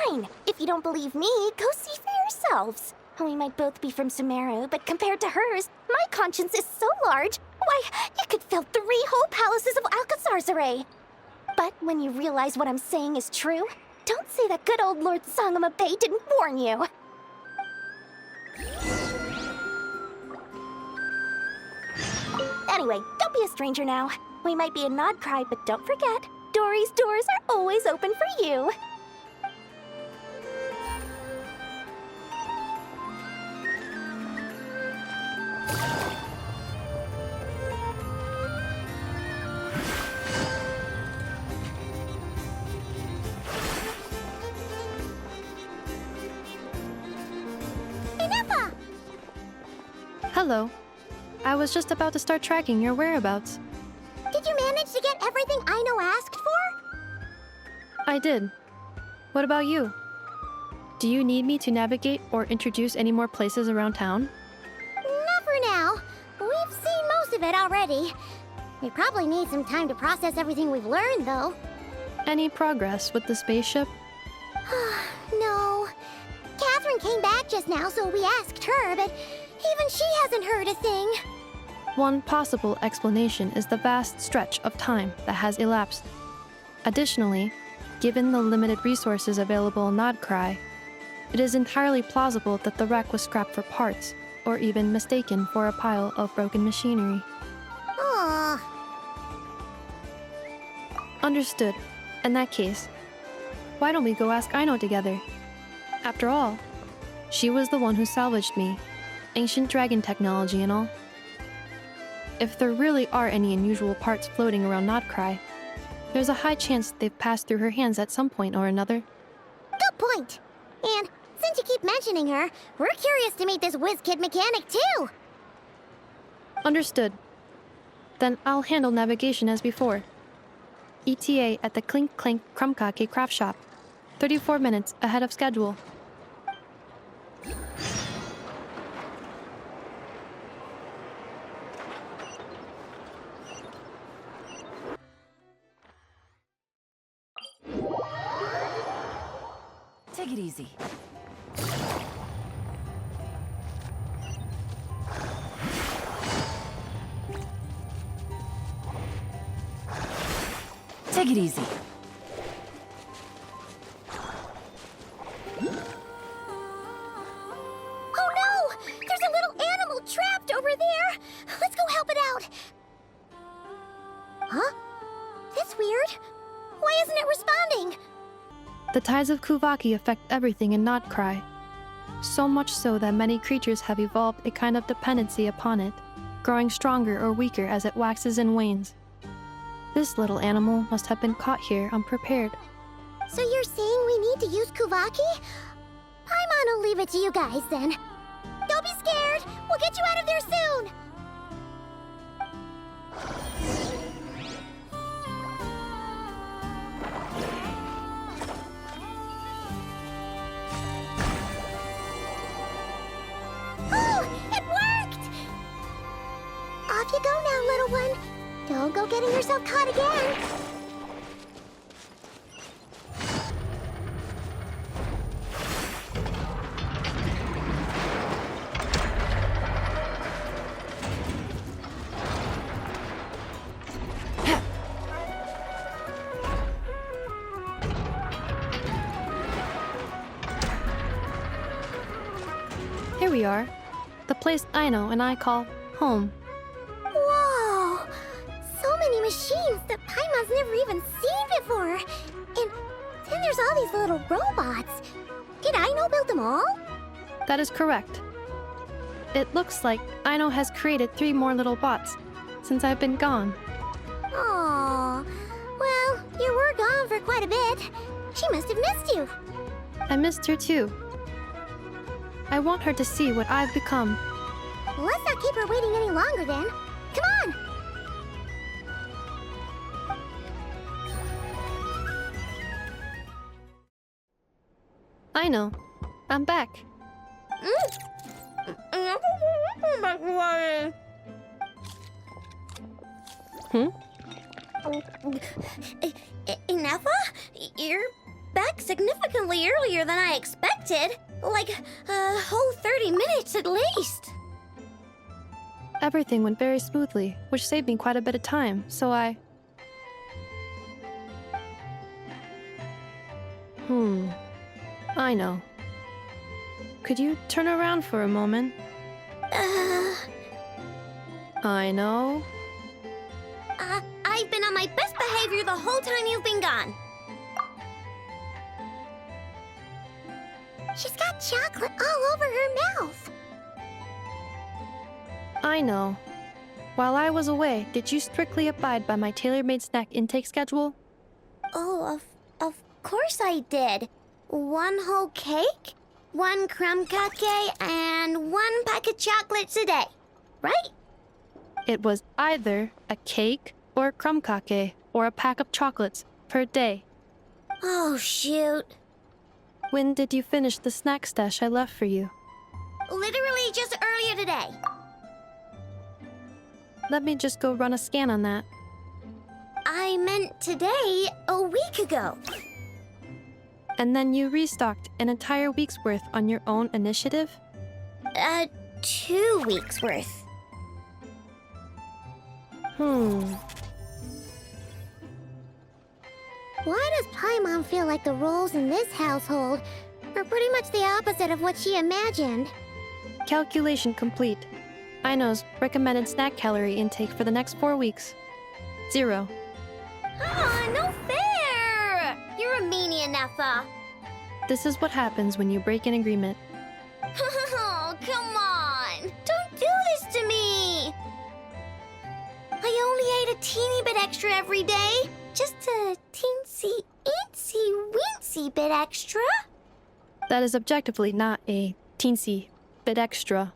Fine. If you don't believe me, go see for yourselves. We might both be from Sumeru, but compared to hers, my conscience is so large, why, it could fill 3 whole palaces of Alcazar's array. But when you realize what I'm saying is true, don't say that good old Lord Sangama Bay didn't warn you. Anyway, don't be a stranger now. We might be a nod cry, but don't forget, Dory's doors are always open for you. Hello. I was just about to start tracking your whereabouts. Did you manage to get everything Aino asked for? I did. What about you? Do you need me to navigate or introduce any more places around town? Not for now. We've seen most of it already. We probably need some time to process everything we've learned, though. Any progress with the spaceship? No. Catherine came back just now, so we asked her, but even she hasn't heard a thing. One possible explanation is the vast stretch of time that has elapsed. Additionally, given the limited resources available in Nodcry, it is entirely plausible that the wreck was scrapped for parts, or even mistaken for a pile of broken machinery. Aww. Understood. In that case, why don't we go ask Aino together? After all, she was the one who salvaged me, ancient dragon technology and all. If there really are any unusual parts floating around Nodcry, there's a high chance they've passed through her hands at some point or another. Good point. And since you keep mentioning her, we're curious to meet this whiz-kid mechanic too. Understood. Then I'll handle navigation as before. ETA at the Clink Clink Krumkake craft shop. 34 minutes ahead of schedule. Take it easy. Take it easy. Oh no! There's a little animal trapped over there! Let's go help it out! Huh? That's weird. Why isn't it responding? The tides of Kuvaki affect everything in Nodcry. So much so that many creatures have evolved a kind of dependency upon it, growing stronger or weaker as it waxes and wanes. This little animal must have been caught here unprepared. So you're saying we need to use Kuvaki? Paimon will leave it to you guys then. Don't be scared! We'll get you out of there soon! Oh! It worked! Off you go now, little one. Don't go getting yourself caught again. Here we are. The place Aino and I call home. Whoa! So many machines that Paimon's never even seen before. And then there's all these little robots. Did Aino build them all? That is correct. It looks like Aino has created 3 more little bots since I've been gone. Aww. Well, you were gone for quite a bit. She must have missed you. I missed her too. I want her to see what I've become. Let's not keep her waiting any longer then. Come on! Aino, I'm back. Inafa? You're back significantly earlier than I expected. Like, a whole 30 minutes at least. Everything went very smoothly, which saved me quite a bit of time, so I... I know. Could you turn around for a moment? I know. I've been on my best behavior the whole time you've been gone. She's got chocolate all over her mouth. I know. While I was away, did you strictly abide by my tailor-made snack intake schedule? Oh, of course I did. 1 whole cake, 1 crumb cake, and 1 pack of chocolates a day, right? It was either a cake or a crumb cake or a pack of chocolates per day. Oh, shoot. When did you finish the snack stash I left for you? Literally just earlier today. Let me just go run a scan on that. I meant today, a week ago. And then you restocked an entire week's worth on your own initiative? 2 weeks worth. Why does Paimon feel like the roles in this household are pretty much the opposite of what she imagined? Calculation complete. Aino's recommended snack calorie intake for the next 4 weeks. 0. No fair! You're a meanie, Nefa. This is what happens when you break an agreement. Oh, come on! Don't do this to me! I only ate a teeny bit extra every day. Just a teensy bit extra. That is objectively not a teensy bit extra.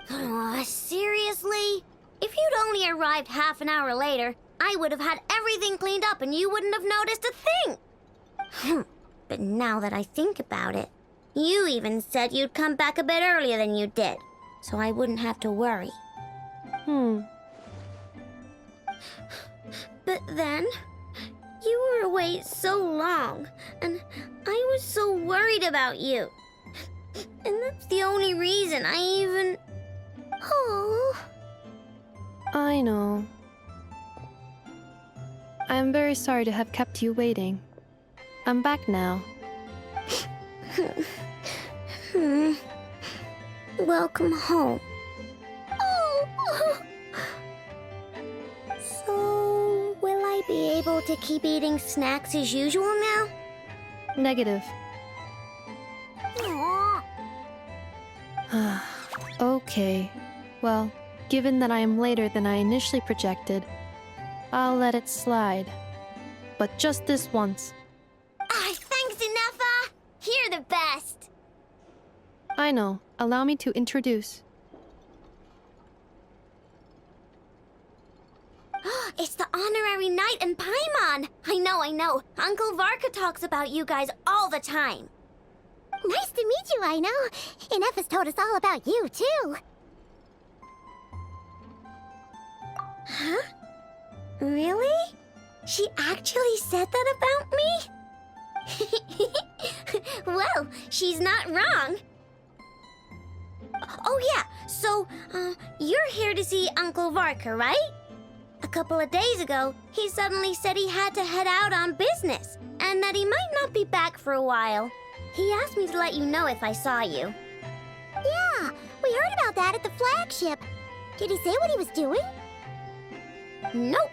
Oh, seriously? If you'd only arrived half an hour later, I would have had everything cleaned up and you wouldn't have noticed a thing. But now that I think about it, you even said you'd come back a bit earlier than you did, so I wouldn't have to worry. But then, you were away so long, and I was so worried about you. And that's the only reason I even... Oh. I know. I am very sorry to have kept you waiting. I'm back now. Welcome home. So, will I be able to keep eating snacks as usual now? Negative. Aww. Okay. Well, given that I am later than I initially projected, I'll let it slide. But just this once. Thanks, Inefa! You're the best! I know. Allow me to introduce. It's the honorary knight and Paimon! I know. Uncle Varka talks about you guys all the time. Nice to meet you, I know. Inefa's told us all about you, too. Huh? Really? She actually said that about me? Well, she's not wrong. Oh yeah, so, you're here to see Uncle Varka, right? A couple of days ago, he suddenly said he had to head out on business, and that he might not be back for a while. He asked me to let you know if I saw you. Yeah, we heard about that at the flagship. Did he say what he was doing? Nope.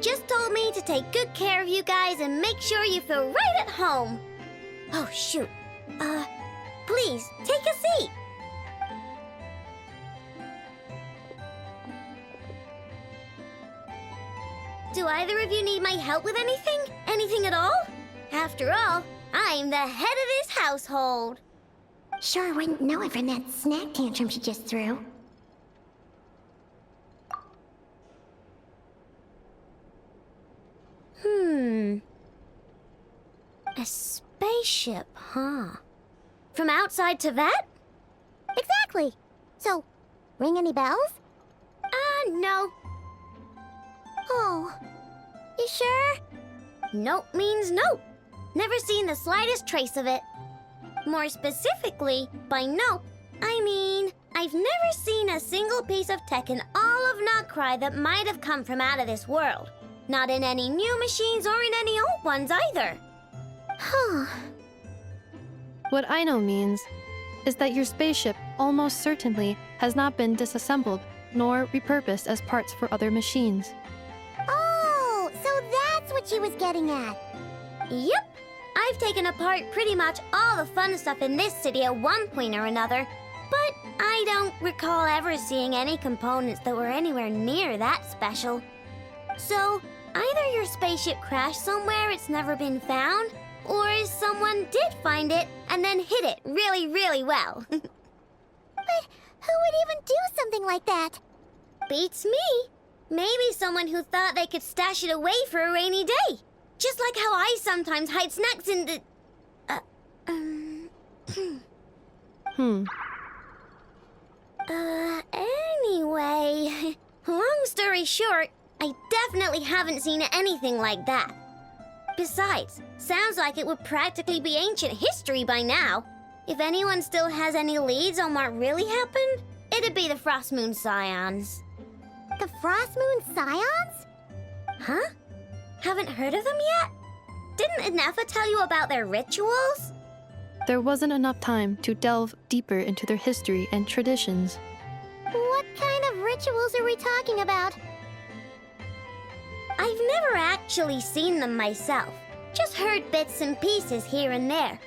Just told me to take good care of you guys and make sure you feel right at home. Oh, shoot. Please, take a seat. Do either of you need my help with anything? Anything at all? After all, I'm the head of this household. Sure wouldn't know it from that snack tantrum she just threw. A spaceship, huh? From outside Teyvat? Exactly. So, ring any bells? No. Oh, you sure? Nope means nope. Never seen the slightest trace of it. More specifically, by nope, I mean, I've never seen a single piece of tech in all of Notcry that might have come from out of this world. Not in any new machines or in any old ones either. Huh. What I know means is that your spaceship almost certainly has not been disassembled nor repurposed as parts for other machines. Oh, so that's what she was getting at. Yep. I've taken apart pretty much all the fun stuff in this city at one point or another, but I don't recall ever seeing any components that were anywhere near that special. So, either your spaceship crashed somewhere it's never been found, or someone did find it and then hid it really, really well. But who would even do something like that? Beats me. Maybe someone who thought they could stash it away for a rainy day. Just like how I sometimes hide snacks in the... Anyway... Long story short, I definitely haven't seen anything like that. Besides, sounds like it would practically be ancient history by now. If anyone still has any leads on what really happened, it'd be the Frost Moon Scions. The Frost Moon Scions? Huh? Haven't heard of them yet? Didn't Inefa tell you about their rituals? There wasn't enough time to delve deeper into their history and traditions. What kind of rituals are we talking about? I've never actually seen them myself, just heard bits and pieces here and there.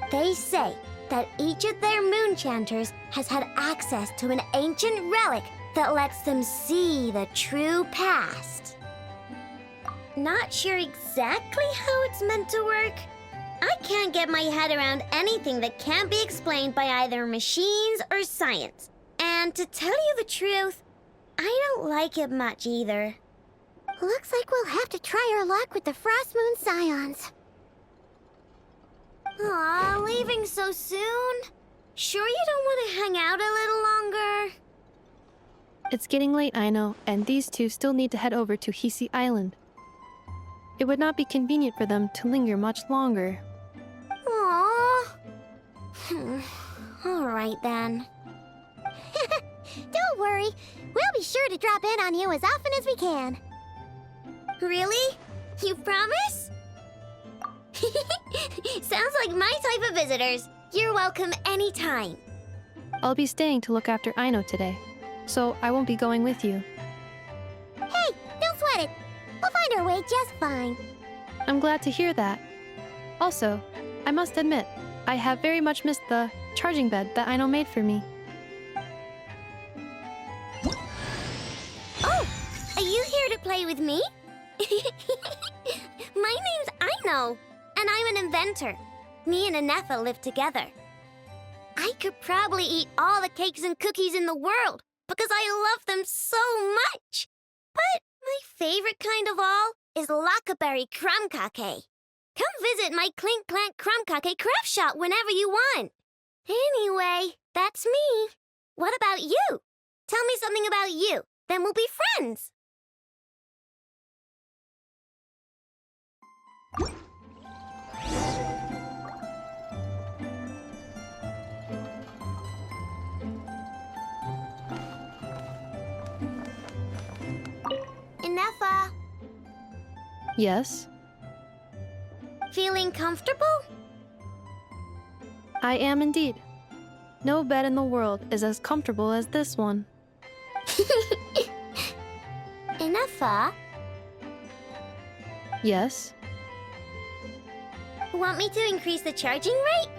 They say that each of their moon chanters has had access to an ancient relic that lets them see the true past. Not sure exactly how it's meant to work. I can't get my head around anything that can't be explained by either machines or science. And to tell you the truth, I don't like it much either. Looks like we'll have to try our luck with the Frost Moon Scions. Aw, leaving so soon? Sure you don't want to hang out a little longer? It's getting late, I know, and these two still need to head over to Hisi Island. It would not be convenient for them to linger much longer. Aww. All right then. Don't worry. We'll be sure to drop in on you as often as we can. Really? You promise? Sounds like my type of visitors. You're welcome anytime. I'll be staying to look after Aino today, so I won't be going with you. Hey, don't sweat it. We'll find our way just fine. I'm glad to hear that. Also, I must admit, I have very much missed the charging bed that Aino made for me. Oh, are you here to play with me? My name's Aino, and I'm an inventor. Me and Inefa live together. I could probably eat all the cakes and cookies in the world because I love them so much. But my favorite kind of all is Lackaberry Crumb Cake. Come visit my Clink Clank Crumb Cake craft shop whenever you want. Anyway, that's me. What about you? Tell me something about you, then we'll be friends. Inefa, Yes? feeling comfortable? I am indeed. No bed in the world is as comfortable as this one. Inefa, Yes? want me to increase the charging rate?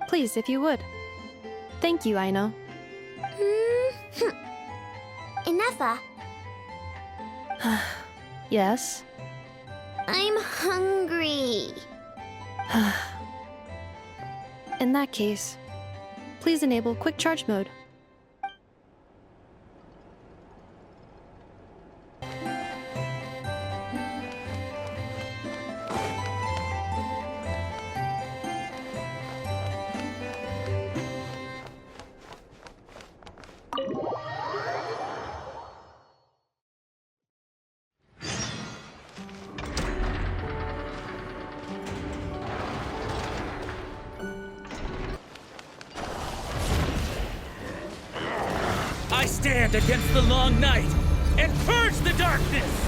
Please, if you would. Thank you, Aino. Inefa, Yes? I'm hungry. In that case, please enable quick charge mode. stand against the long night and purge the darkness!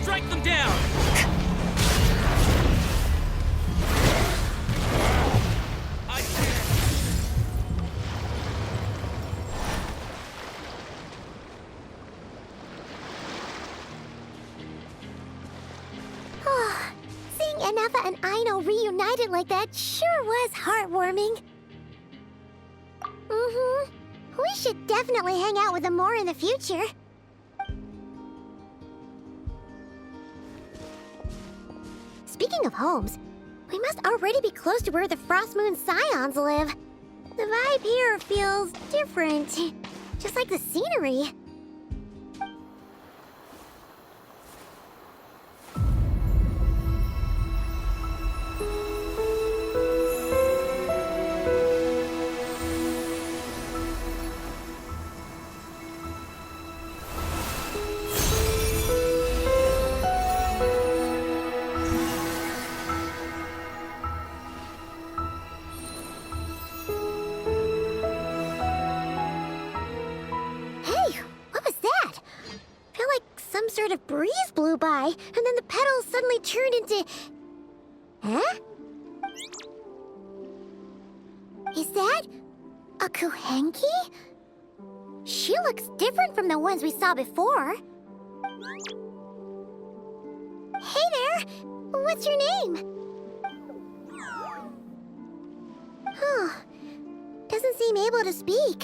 Strike them down! I can't. Seeing Anafa and Aino reunited like that sure was heartwarming. Mm-hmm. We should definitely hang out with them more in the future. Speaking of homes, we must already be close to where the Frost Moon Scions live. The vibe here feels different, just like the scenery. Sort of breeze blew by, and then the petals suddenly turned into... Huh? Is that a Kuhenki? She looks different from the ones we saw before. Hey there! What's your name? Huh. Doesn't seem able to speak.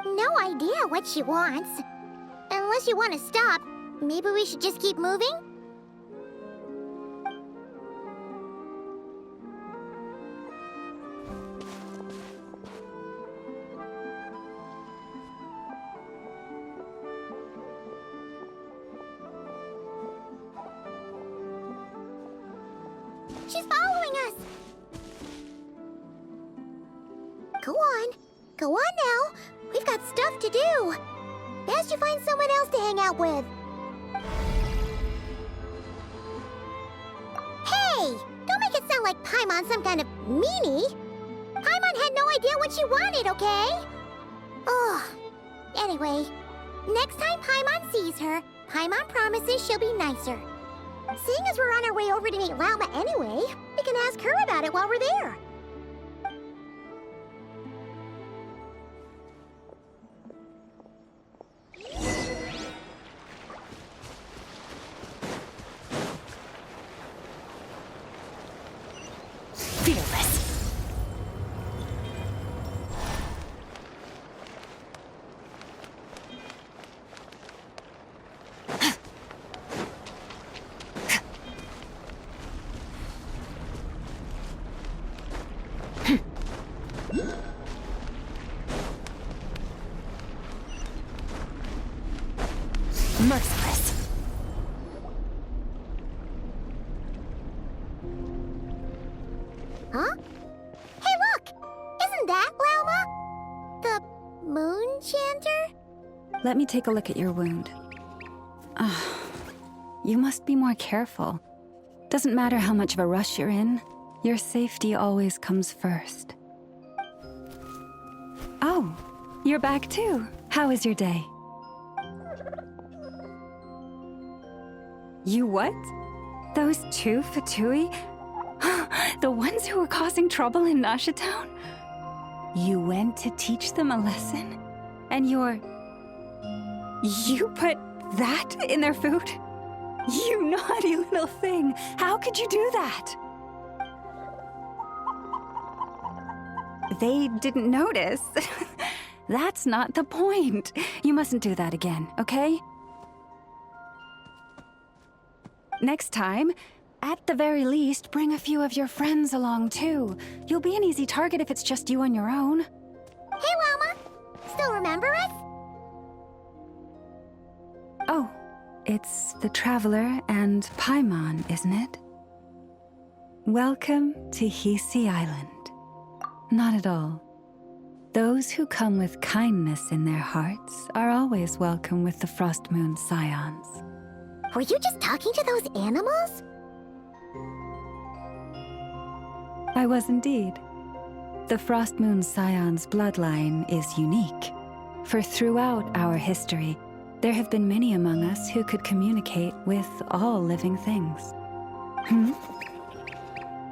No idea what she wants. Unless you want to stop, maybe we should just keep moving? She's following us! Go on. Go on now. We've got stuff to do. Best you find someone else to hang out with. Hey! Don't make it sound like Paimon's some kind of meanie. Paimon had no idea what she wanted, okay? Ugh. Anyway, next time Paimon sees her, Paimon promises she'll be nicer. Seeing as we're on our way over to meet Lauma anyway, we can ask her about it while we're there. Fearless. Merciless. Huh? Hey, look! Isn't that Lauma? The moon chanter? Let me take a look at your wound. You must be more careful. Doesn't matter how much of a rush you're in, your safety always comes first. Oh, you're back too. How was your day? You what? Those two Fatui? The ones who were causing trouble in Nasha Town? You went to teach them a lesson? And you put that in their food? You naughty little thing! How could you do that? They didn't notice. That's not the point. You mustn't do that again, okay? Next time, at the very least, bring a few of your friends along too. You'll be an easy target if it's just you on your own. Hey, Lauma! Still remember us? Oh, it's the Traveler and Paimon, isn't it? Welcome to Hisi Island. Not at all. Those who come with kindness in their hearts are always welcome with the Frost Moon Scions. Were you just talking to those animals? I was indeed. The Frost Moon Scion's bloodline is unique, for throughout our history, there have been many among us who could communicate with all living things.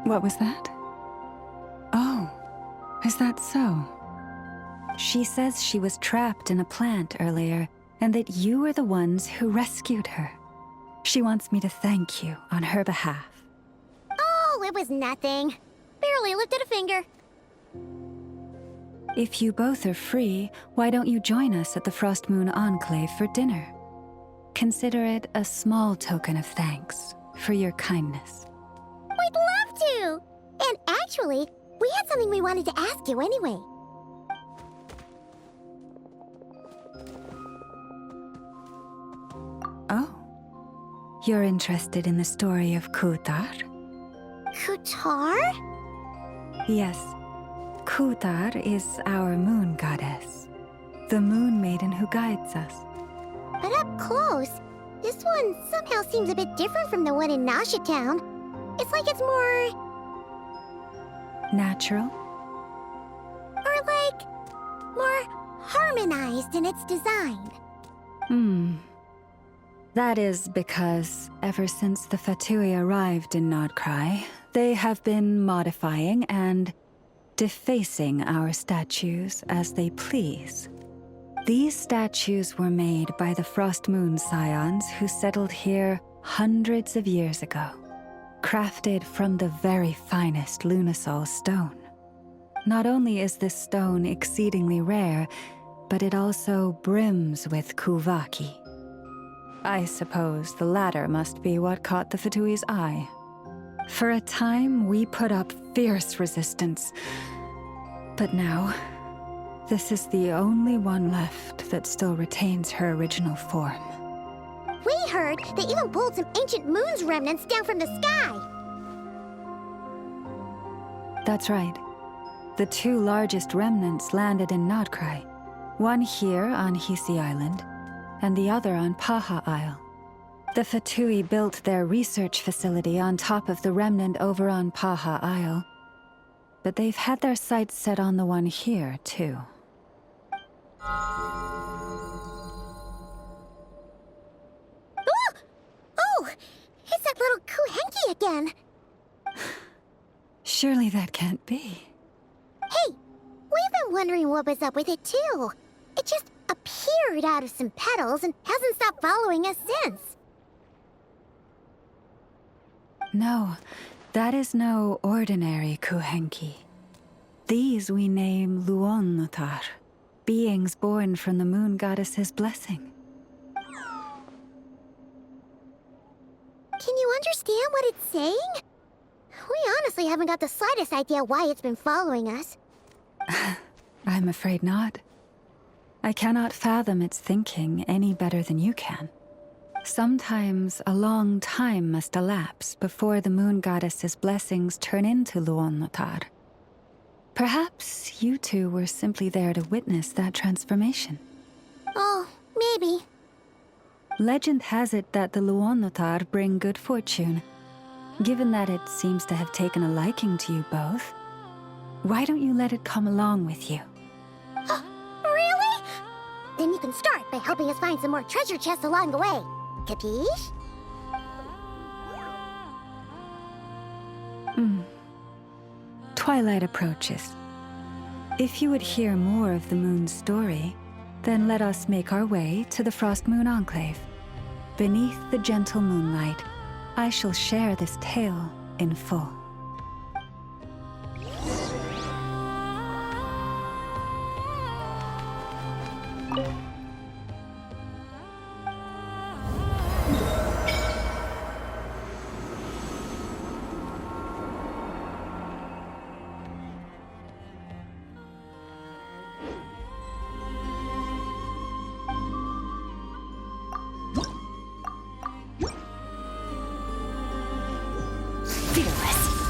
What was that? Oh, is that so? She says she was trapped in a plant earlier, and that you were the ones who rescued her. She wants me to thank you on her behalf. Oh, it was nothing. Barely lifted a finger. If you both are free, why don't you join us at the Frost Moon Enclave for dinner? Consider it a small token of thanks for your kindness. We'd love to! And actually, we had something we wanted to ask you anyway. Oh. You're interested in the story of Kutar? Kutar? Yes. Kutar is our moon goddess, the moon maiden who guides us. But up close, this one somehow seems a bit different from the one in Nasha Town. It's like it's more... natural? or like... more harmonized in its design. That is because ever since the Fatui arrived in Nodcry, they have been modifying and defacing our statues as they please. These statues were made by the Frost Moon Scions who settled here hundreds of years ago, crafted from the very finest Lunasol stone. Not only is this stone exceedingly rare, but it also brims with Kuvaki. I suppose the latter must be what caught the Fatui's eye. For a time, we put up fierce resistance. But now, this is the only one left that still retains her original form. We heard they even pulled some ancient moon's remnants down from the sky. That's right. The two largest remnants landed in Nodcry. One here on Hisi Island, and the other on Paha Isle. The Fatui built their research facility on top of the remnant over on Paha Isle, but they've had their sights set on the one here, too. Oh! It's that little Kuhenki again! Surely that can't be. Hey! We've been wondering what was up with it, too. It just appeared out of some petals and hasn't stopped following us since. No, that is no ordinary Kuhenki. These we name Luonnotar, beings born from the moon goddess's blessing. Can you understand what it's saying? We honestly haven't got the slightest idea why it's been following us. I'm afraid not. I cannot fathom its thinking any better than you can. Sometimes a long time must elapse before the moon goddess's blessings turn into Luonnotar. Perhaps you two were simply there to witness that transformation. Oh, maybe. Legend has it that the Luonnotar bring good fortune. Given that it seems to have taken a liking to you both, why don't you let it come along with you? Really? Then you can start by helping us find some more treasure chests along the way. Capiche? Twilight approaches. If you would hear more of the moon's story, then let us make our way to the Frost Moon Enclave. Beneath the gentle moonlight, I shall share this tale in full. Fearless,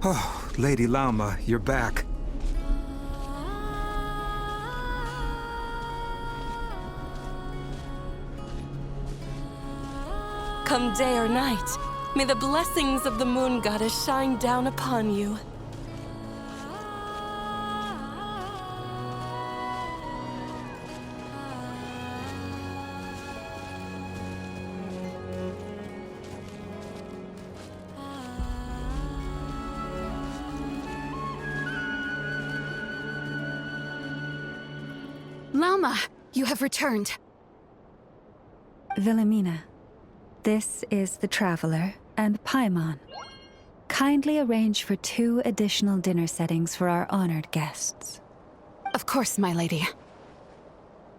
Oh, Lady Lauma, you're back. Come day or night, may the blessings of the moon goddess shine down upon you. Lauma, you have returned. Wilhelmina, this is the Traveler and Paimon. Kindly arrange for 2 additional dinner settings for our honored guests. Of course, my lady.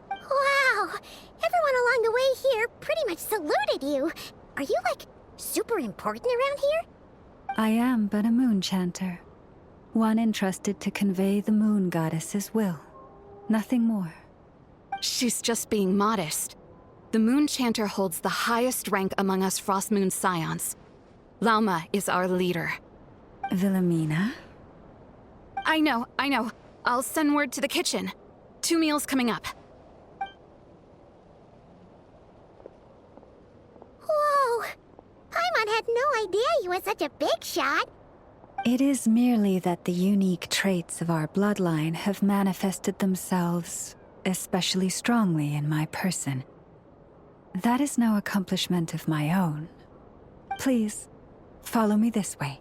Wow! Everyone along the way here pretty much saluted you. Are you, like, super important around here? I am but a moon chanter, one entrusted to convey the moon goddess's will. Nothing more. She's just being modest. The Moon Chanter holds the highest rank among us Frost Moon Scions. Lauma is our leader. Wilhelmina? I know. I'll send word to the kitchen. 2 meals coming up. Whoa! Paimon had no idea you were such a big shot. It is merely that the unique traits of our bloodline have manifested themselves especially strongly in my person. That is no accomplishment of my own. Please, follow me this way.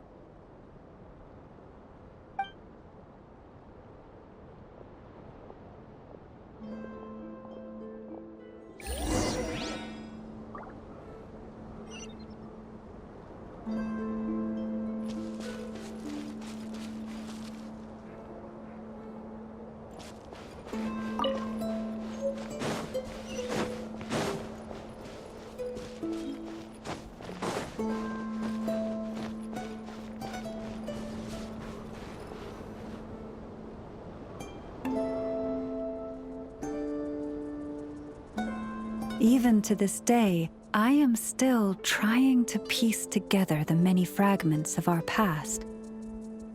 Even to this day, I am still trying to piece together the many fragments of our past.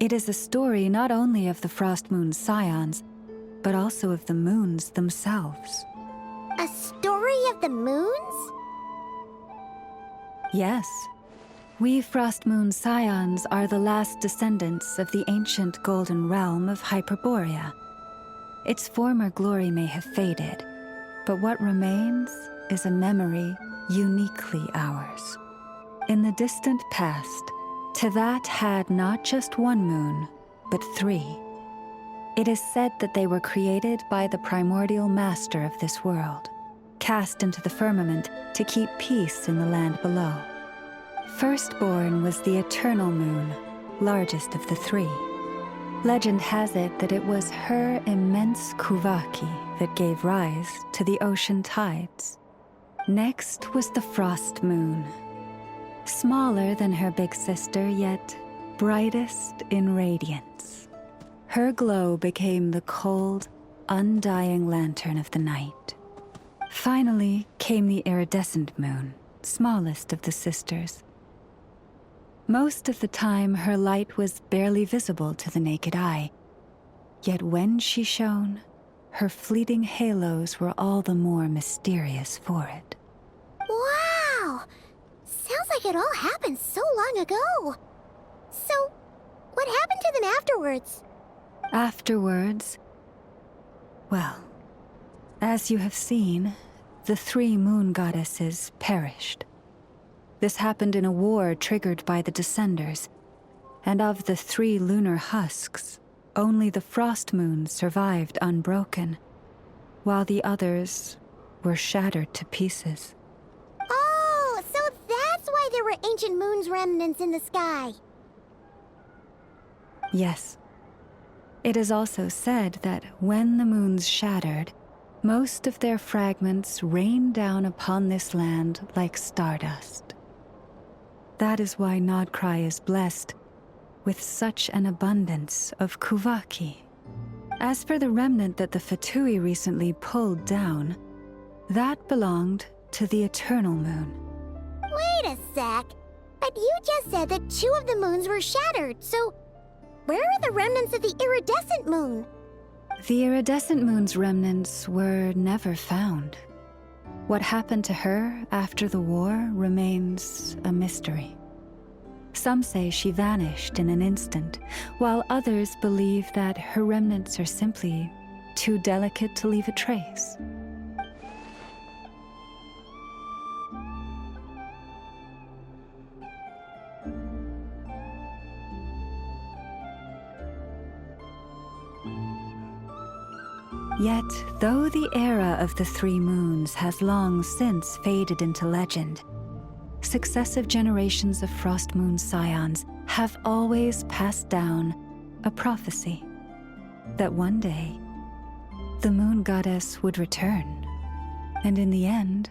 It is a story not only of the Frost Moon Scions, but also of the moons themselves. A story of the moons? Yes. We Frost Moon Scions are the last descendants of the ancient golden realm of Hyperborea. Its former glory may have faded, but what remains is a memory uniquely ours. In the distant past, Teyvat had not just 1 moon, but 3. It is said that they were created by the primordial master of this world, cast into the firmament to keep peace in the land below. Firstborn was the eternal moon, largest of the 3. Legend has it that it was her immense kuvaki that gave rise to the ocean tides. Next was the frost moon. Smaller than her big sister, yet brightest in radiance. Her glow became the cold, undying lantern of the night. Finally came the iridescent moon, smallest of the sisters. Most of the time, her light was barely visible to the naked eye. Yet when she shone, her fleeting halos were all the more mysterious for it. Wow! Sounds like it all happened so long ago. So, what happened to them afterwards? Afterwards, well, as you have seen, the 3 moon goddesses perished. This happened in a war triggered by the Descenders, and of the 3 lunar husks, only the frost moon survived unbroken, while the others were shattered to pieces. Oh, so that's why there were ancient moon's remnants in the sky. Yes. It is also said that when the moons shattered, most of their fragments rained down upon this land like stardust. That is why Nodcry is blessed with such an abundance of kuvaki. As for the remnant that the Fatui recently pulled down, that belonged to the eternal moon. Wait a sec. But you just said that 2 of the moons were shattered, so remnants of the iridescent moon? The iridescent moon's remnants were never found. What happened to her after the war remains a mystery. Some say she vanished in an instant, while others believe that her remnants are simply too delicate to leave a trace. Yet, though the era of the three moons has long since faded into legend, successive generations of Frost Moon Scions have always passed down a prophecy that one day the moon goddess would return. And in the end,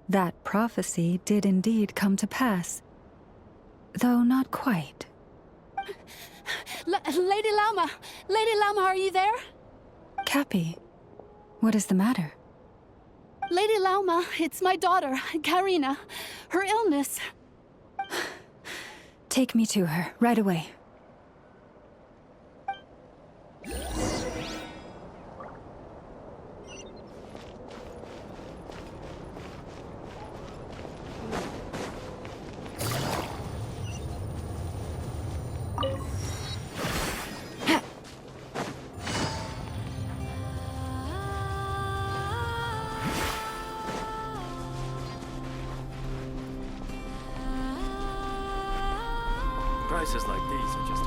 that prophecy did indeed come to pass, though not quite. Lady Lauma! Lady Lauma, are you there? Cappy, what is the matter? Lady Lauma, it's my daughter, Karina. Her illness. Take me to her, right away. Prices like these are just...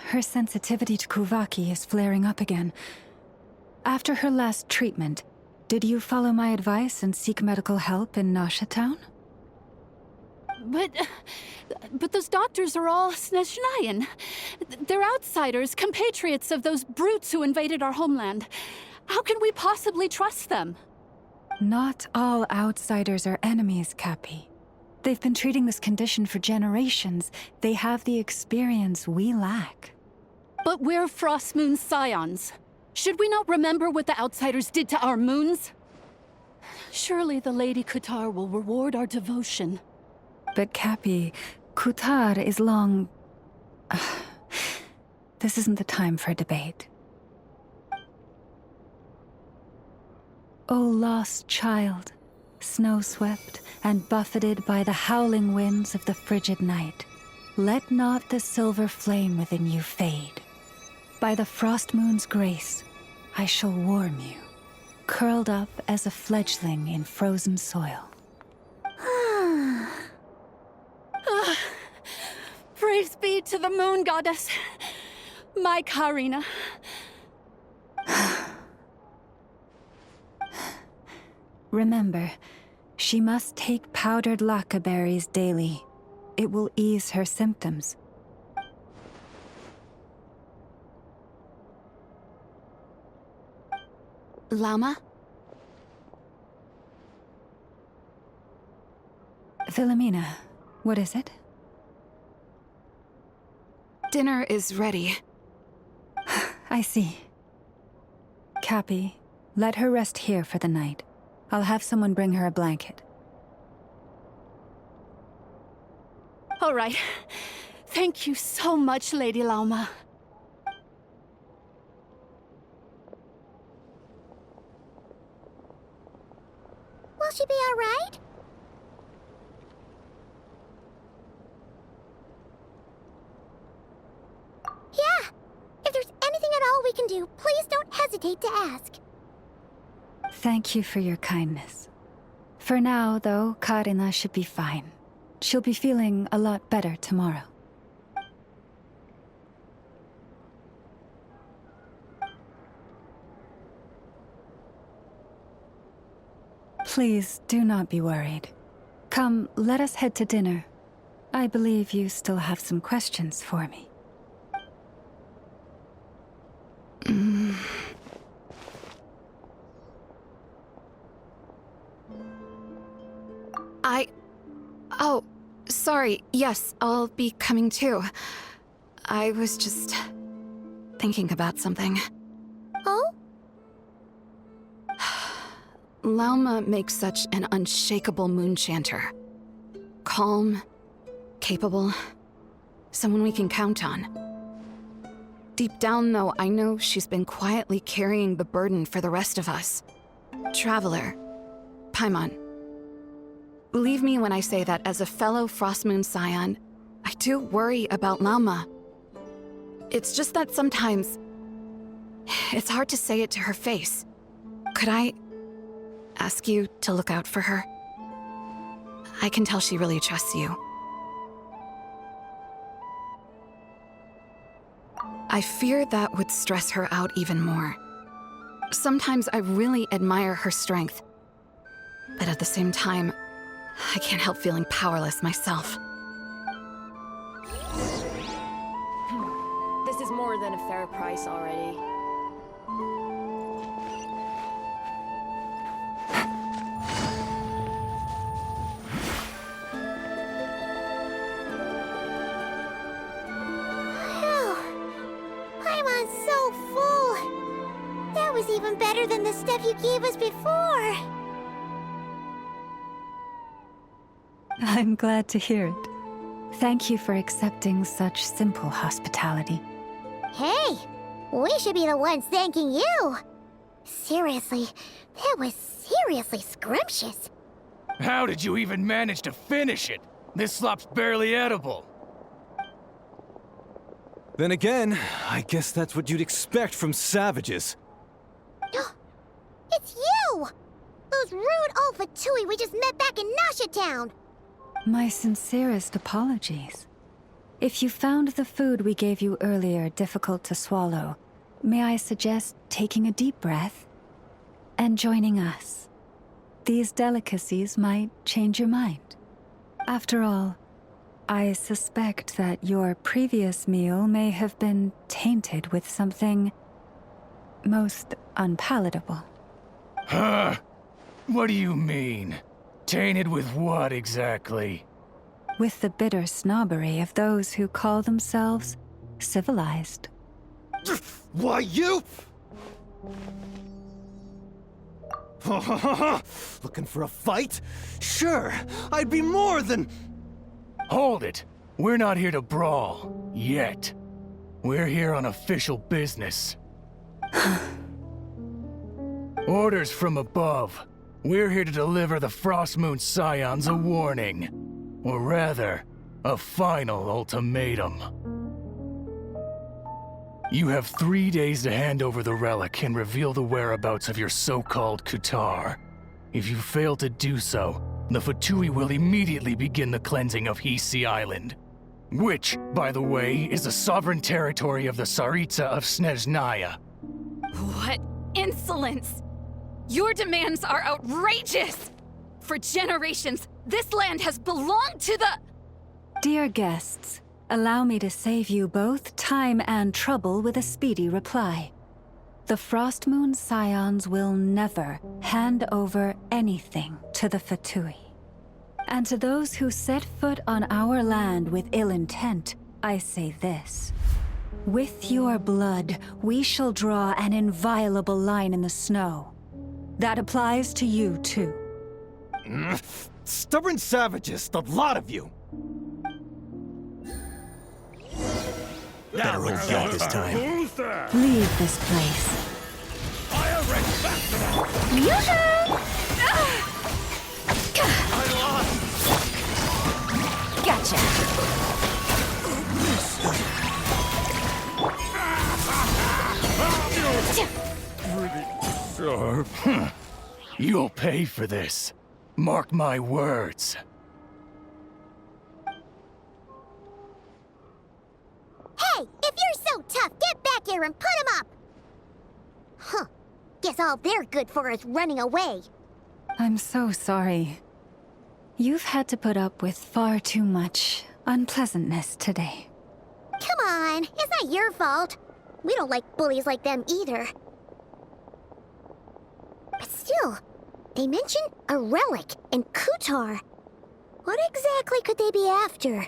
Her sensitivity to Kuvaki is flaring up again. After her last treatment, did you follow my advice and seek medical help in Nasha Town? But those doctors are all Snezhnayan. They're outsiders, compatriots of those brutes who invaded our homeland. How can we possibly trust them? Not all outsiders are enemies, Cappy. They've been treating this condition for generations. They have the experience we lack. But we're Frost Moon Scions. Should we not remember what the outsiders did to our moons? Surely the Lady Kutar will reward our devotion. But Cappy, Kutar is long... This isn't the time for a debate. O lost child, snow-swept and buffeted by the howling winds of the frigid night, let not the silver flame within you fade. By the frost moon's grace, I shall warm you, curled up as a fledgling in frozen soil. Praise be to the moon goddess, my Karina. Remember, she must take powdered laka berries daily. It will ease her symptoms. Llama? Philomena, what is it? Dinner is ready. I see. Cappy, let her rest here for the night. I'll have someone bring her a blanket. All right. Thank you so much, Lady Lauma. Will she be all right? Yeah. If there's anything at all we can do, please don't hesitate to ask. Thank you for your kindness. For now, though, Karina should be fine. She'll be feeling a lot better tomorrow. Please do not be worried. Come, let us head to dinner. I believe you still have some questions for me. Oh, sorry. Yes, I'll be coming too. I was just thinking about something. Oh? Lauma makes such an unshakable moon chanter. Calm, capable, someone we can count on. Deep down, though, I know she's been quietly carrying the burden for the rest of us. Traveler, Paimon, believe me when I say that as a fellow Frostmoon Scion, I do worry about Lauma. It's just that sometimes it's hard to say it to her face. Could I ask you to look out for her? I can tell she really trusts you. I fear that would stress her out even more. Sometimes I really admire her strength, but at the same time, I can't help feeling powerless myself. This is more than a fair price already. Paimon's so full. That was even better than the stuff you gave us before. I'm glad to hear it. Thank you for accepting such simple hospitality. Hey, we should be the ones thanking you. Seriously, that was seriously scrumptious. How did you even manage to finish it? This slop's barely edible. Then again, I guess that's what you'd expect from savages. It's you! Those rude old Fatui we just met back in Nasha Town! My sincerest apologies. If you found the food we gave you earlier difficult to swallow, may I suggest taking a deep breath and joining us? These delicacies might change your mind. After all, I suspect that your previous meal may have been tainted with something most unpalatable. Huh? What do you mean? Tainted with what exactly? With the bitter snobbery of those who call themselves civilized. Why, you? Looking for a fight? Sure, I'd be more than... Hold it. We're not here to brawl. Yet. We're here on official business. Orders from above. We're here to deliver the Frostmoon Scions a warning. Or rather, a final ultimatum. You have 3 days to hand over the relic and reveal the whereabouts of your so-called Kutar. If you fail to do so, the Fatui will immediately begin the cleansing of Hisi Island. Which, by the way, is the sovereign territory of the Tsaritsa of Snezhnaya. What insolence! Your demands are outrageous! For generations, this land has belonged to the... Dear guests, allow me to save you both time and trouble with a speedy reply. The Frostmoon Scions will never hand over anything to the Fatui. And to those who set foot on our land with ill intent, I say this. With your blood, we shall draw an inviolable line in the snow. That applies to you, too. Stubborn savages, the lot of you! Better hold back this time. Leave this place. Gotcha. Sharp. You'll pay for this. Mark my words. Hey, if you're so tough, get back here and put him up! Huh. Guess all they're good for is running away. I'm so sorry. You've had to put up with far too much unpleasantness today. Come on, it's not your fault. We don't like bullies like them either. But still, they mentioned a relic and Kutar. What exactly could they be after?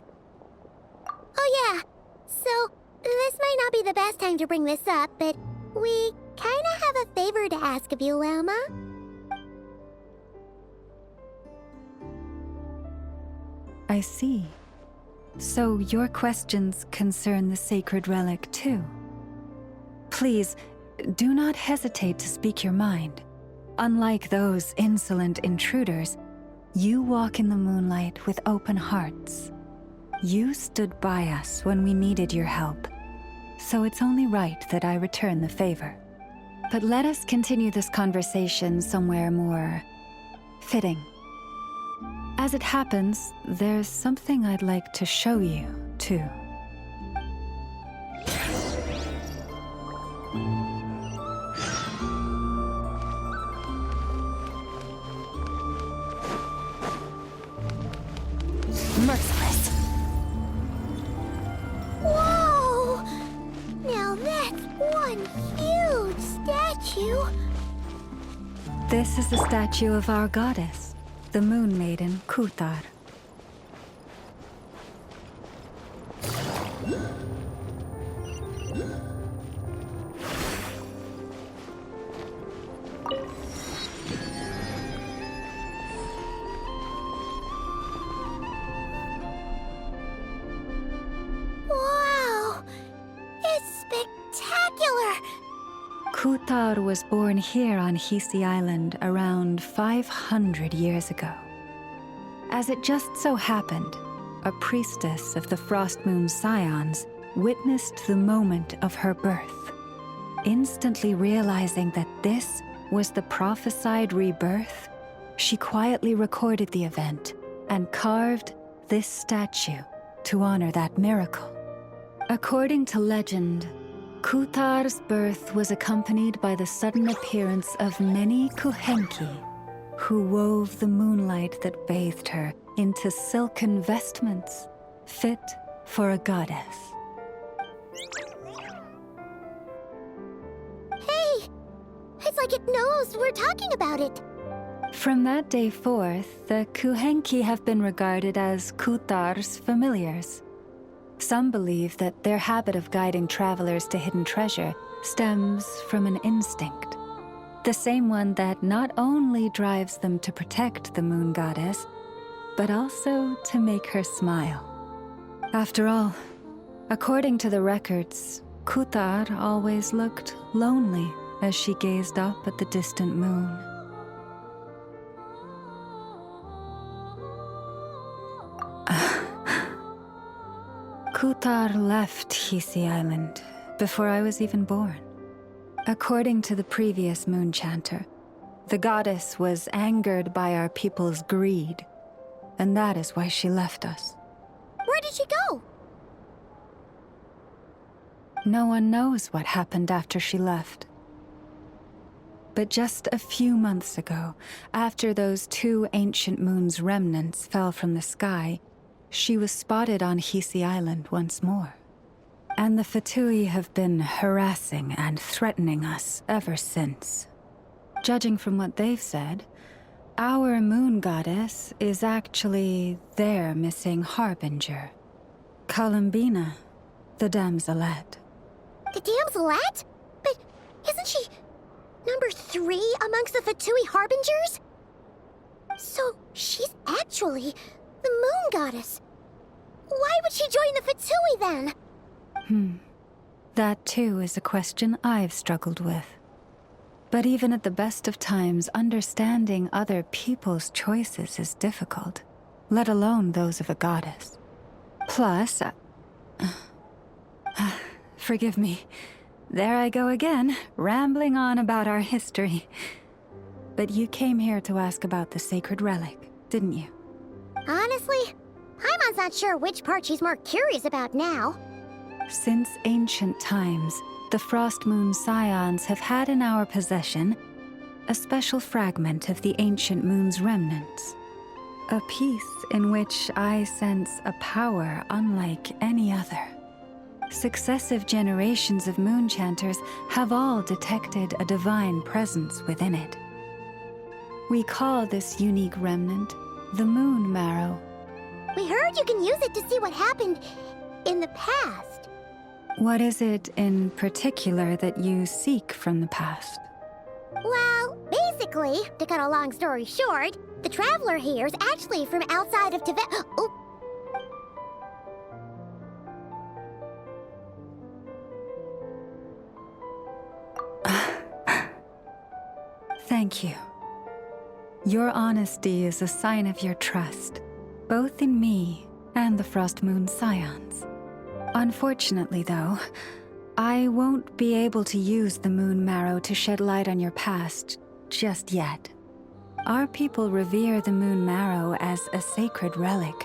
Oh yeah, so this might not be the best time to bring this up, but we kinda have a favor to ask of you, Lauma. I see. So your questions concern the sacred relic too. Please, do not hesitate to speak your mind. Unlike those insolent intruders, you walk in the moonlight with open hearts. You stood by us when we needed your help, so it's only right that I return the favor. But let us continue this conversation somewhere more fitting. As it happens, there's something I'd like to show you, too. Merciless. Whoa! Now that's one huge statue. This is a statue of our goddess, the Moon Maiden Kuthar. Wow! It's spectacular! Kuthar was born here on Hisi Island around 500 years ago. As it just so happened, a priestess of the Frost Moon Scions witnessed the moment of her birth. Instantly realizing that this was the prophesied rebirth, she quietly recorded the event and carved this statue to honor that miracle. According to legend, Kuthar's birth was accompanied by the sudden appearance of many Kuhenki, who wove the moonlight that bathed her into silken vestments fit for a goddess. Hey! It's like it knows we're talking about it. From that day forth, the Kuhenki have been regarded as Kuthar's familiars. Some believe that their habit of guiding travelers to hidden treasure stems from an instinct. The same one that not only drives them to protect the moon goddess, but also to make her smile. After all, according to the records, Kuthar always looked lonely as she gazed up at the distant moon. Kuthar left Hisi Island before I was even born. According to the previous moon chanter, the goddess was angered by our people's greed, and that is why she left us. Where did she go? No one knows what happened after she left. But just a few months ago, after those 2 ancient moon's remnants fell from the sky, she was spotted on Hisi Island once more. And the Fatui have been harassing and threatening us ever since. Judging from what they've said, our moon goddess is actually their missing harbinger, Columbina, the damselette. The damselette? But isn't she number 3 amongst the Fatui harbingers? So she's actually the moon goddess. Why would she join the Fatui then? That too is a question I've struggled with. But even at the best of times, understanding other people's choices is difficult, let alone those of a goddess. Plus, forgive me. There I go again, rambling on about our history. But you came here to ask about the sacred relic, didn't you? Honestly, Paimon's not sure which part she's more curious about now. Since ancient times, the Frost Moon Scions have had in our possession a special fragment of the ancient moon's remnants. A piece in which I sense a power unlike any other. Successive generations of moon chanters have all detected a divine presence within it. We call this unique remnant the Moon Marrow. We heard you can use it to see what happened in the past. What is it in particular that you seek from the past? Well, basically, to cut a long story short, the traveler here is actually from outside of Teyvat. Oh, Thank you. Your honesty is a sign of your trust, both in me and the Frost Moon Scions. Unfortunately, though, I won't be able to use the Moon Marrow to shed light on your past just yet. Our people revere the Moon Marrow as a sacred relic.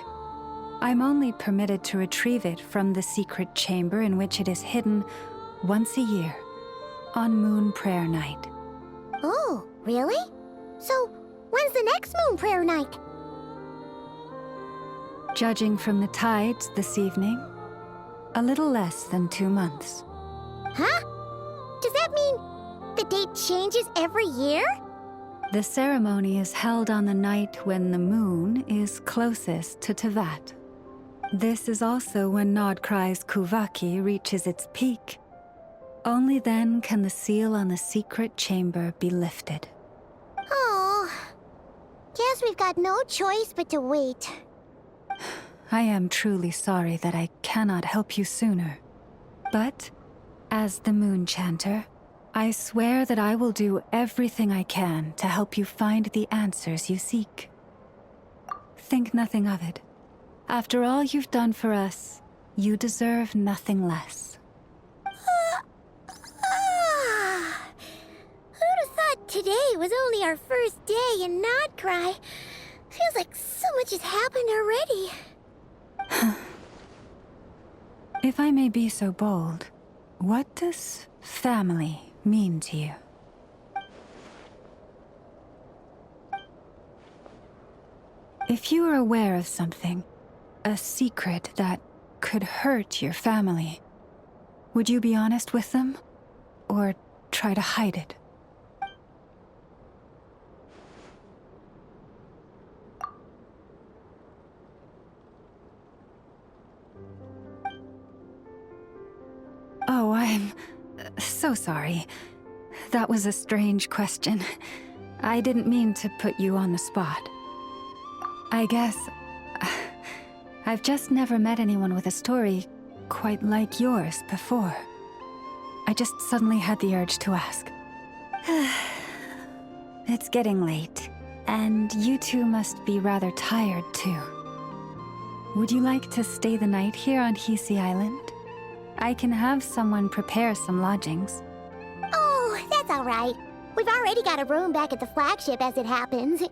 I'm only permitted to retrieve it from the secret chamber in which it is hidden once a year, on Moon Prayer Night. Oh, really? So, when's the next Moon Prayer Night? Judging from the tides this evening, a little less than 2 months. Huh? Does that mean the date changes every year? The ceremony is held on the night when the moon is closest to Teyvat. This is also when Nodcry's Kuvaki reaches its peak. Only then can the seal on the secret chamber be lifted. Oh, guess we've got no choice but to wait. I am truly sorry that I cannot help you sooner. But, as the Moon Chanter, I swear that I will do everything I can to help you find the answers you seek. Think nothing of it. After all you've done for us, you deserve nothing less. Who'd have thought today was only our first day in Nodcry? Feels like so much has happened already. If I may be so bold, what does family mean to you? If you are aware of something, a secret that could hurt your family, would you be honest with them? Or try to hide it? Oh, I'm so sorry. That was a strange question. I didn't mean to put you on the spot. I guess I've just never met anyone with a story quite like yours before. I just suddenly had the urge to ask. It's getting late, and you two must be rather tired too. Would you like to stay the night here on Hisi Island? I can have someone prepare some lodgings. Oh, that's all right. We've already got a room back at the flagship as it happens.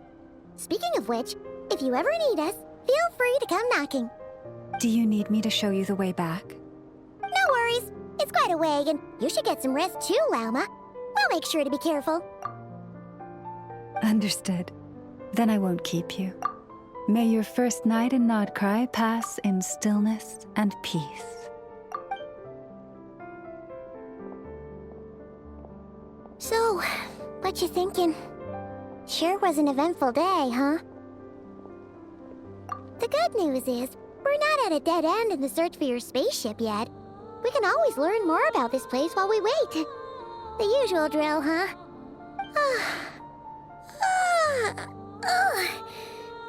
Speaking of which, if you ever need us, feel free to come knocking. Do you need me to show you the way back? No worries. It's quite a way, and you should get some rest too, Lauma. We'll make sure to be careful. Understood. Then I won't keep you. May your first night in Nodcry pass in stillness and peace. So, what you thinking? Sure was an eventful day, huh? The good news is, we're not at a dead end in the search for your spaceship yet. We can always learn more about this place while we wait. The usual drill, huh?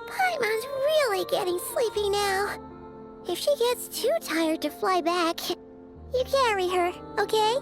Paimon's really getting sleepy now. If she gets too tired to fly back, you carry her, okay?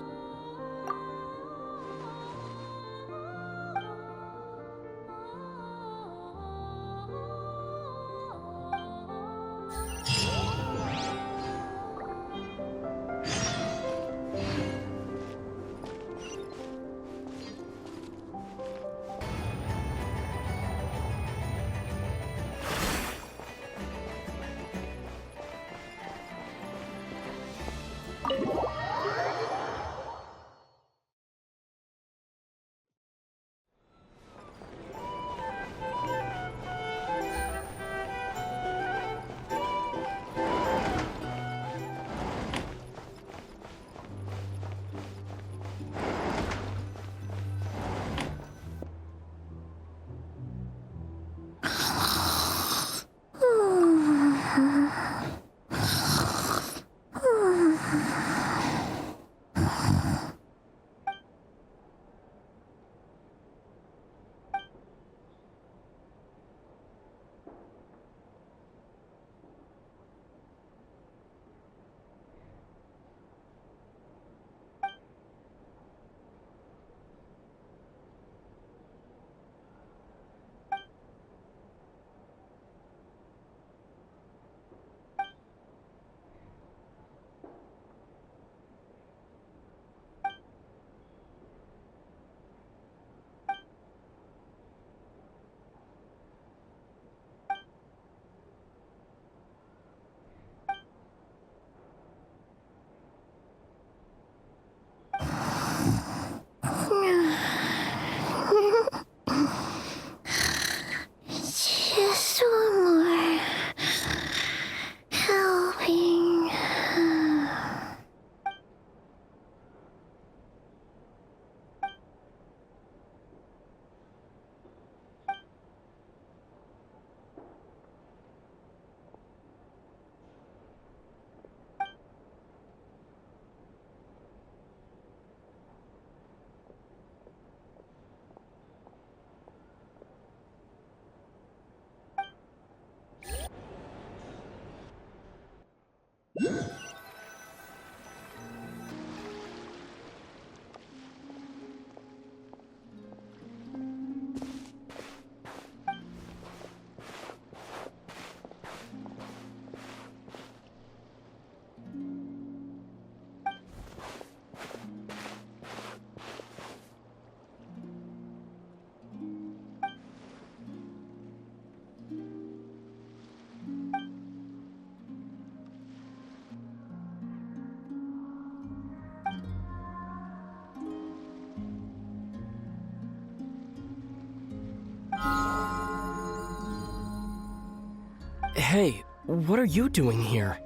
Hey, what are you doing here?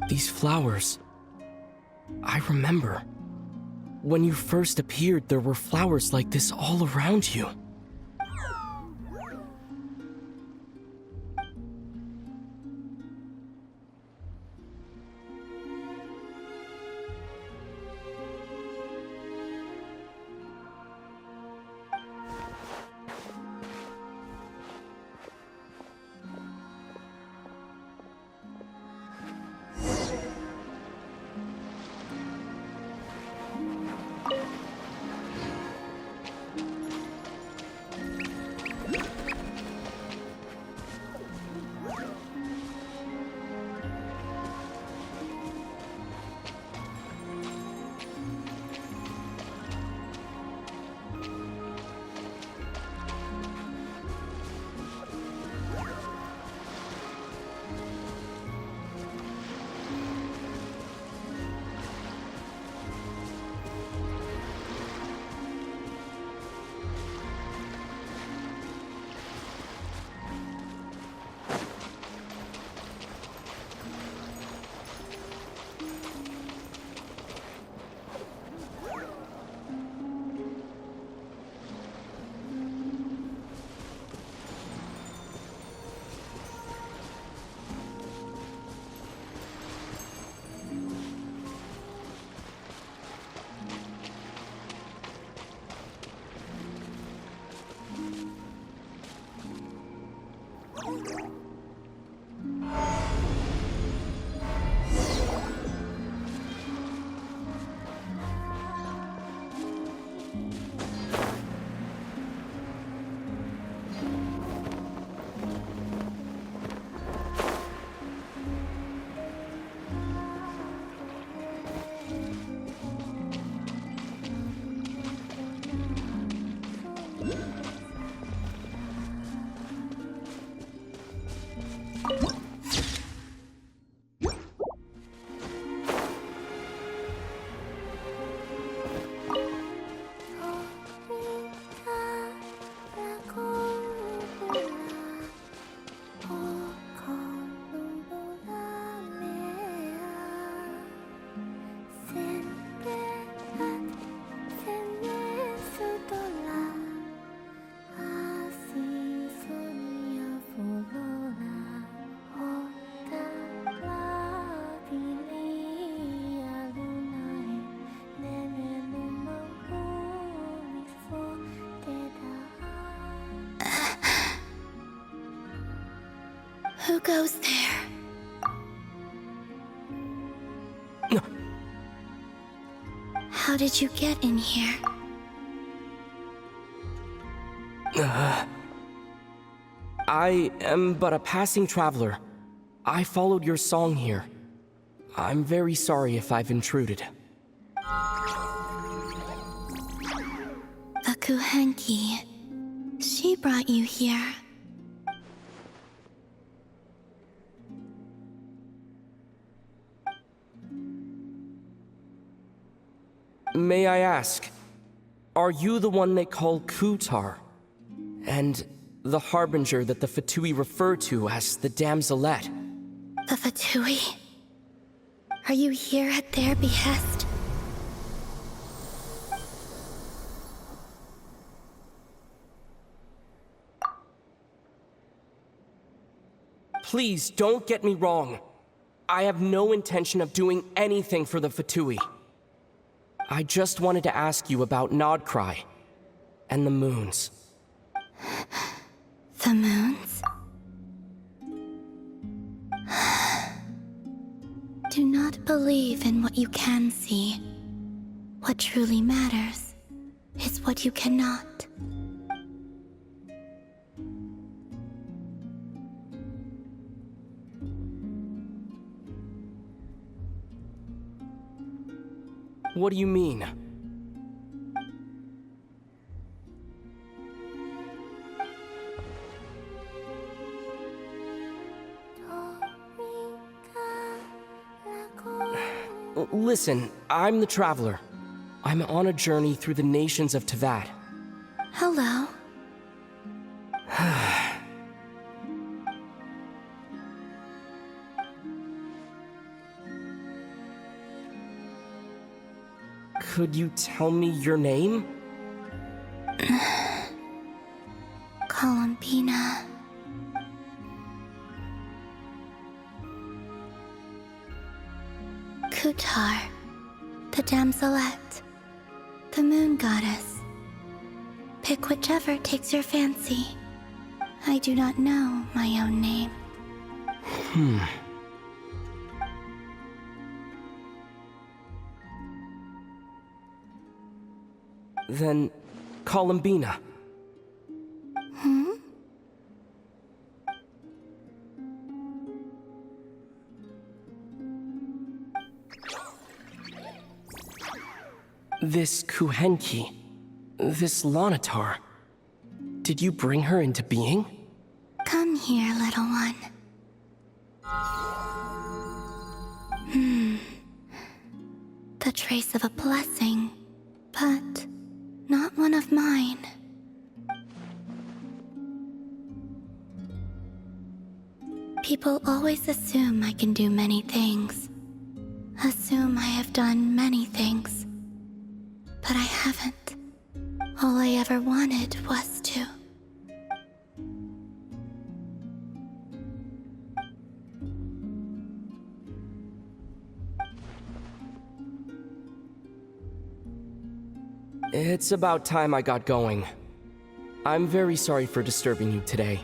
These flowers. I remember. When you first appeared, there were flowers like this all around you. Who goes there? How did you get in here? I am but a passing traveler. I followed your song here. I'm very sorry if I've intruded. Akuhenki. She brought you here. May I ask, are you the one they call Kutar? And the harbinger that the Fatui refer to as the Damselette? The Fatui? Are you here at their behest? Please, don't get me wrong. I have no intention of doing anything for the Fatui. I just wanted to ask you about Nodcry and the moons. The moons? Do not believe in what you can see. What truly matters is what you cannot. What do you mean? Listen, I'm the Traveler. I'm on a journey through the nations of Teyvat. Hello. Could you tell me your name? Columbina. Kutar, the damselette, the moon goddess. Pick whichever takes your fancy. I do not know my own name. Then, Columbina. This Kuhenki, this Lanatar, did you bring her into being? Come here, little one. The trace of a blessing, but not one of mine. People always assume I can do many things. Assume I have done many things. But I haven't. All I ever wanted was to. It's about time I got going. I'm very sorry for disturbing you today.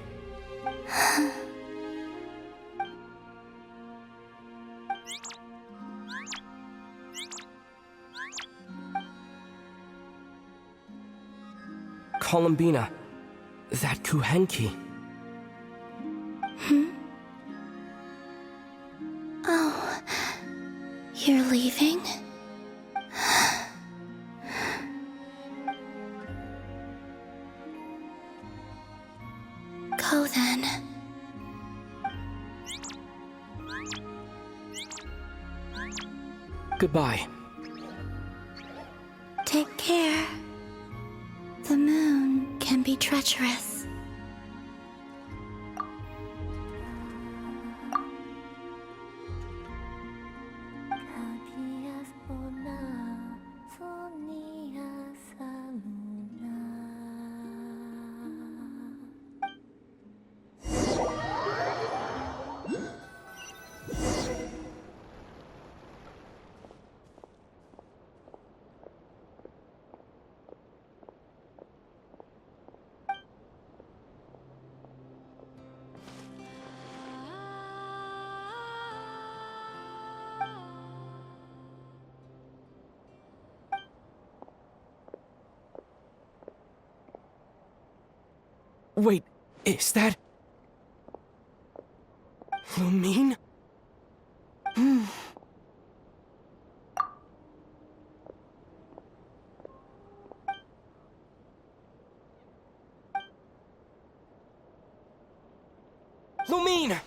Columbina, that Kuhenki. Oh, you're leaving? Go then. Goodbye. Take care. The moon can be treacherous. Wait, is that... Lumine? Lumine!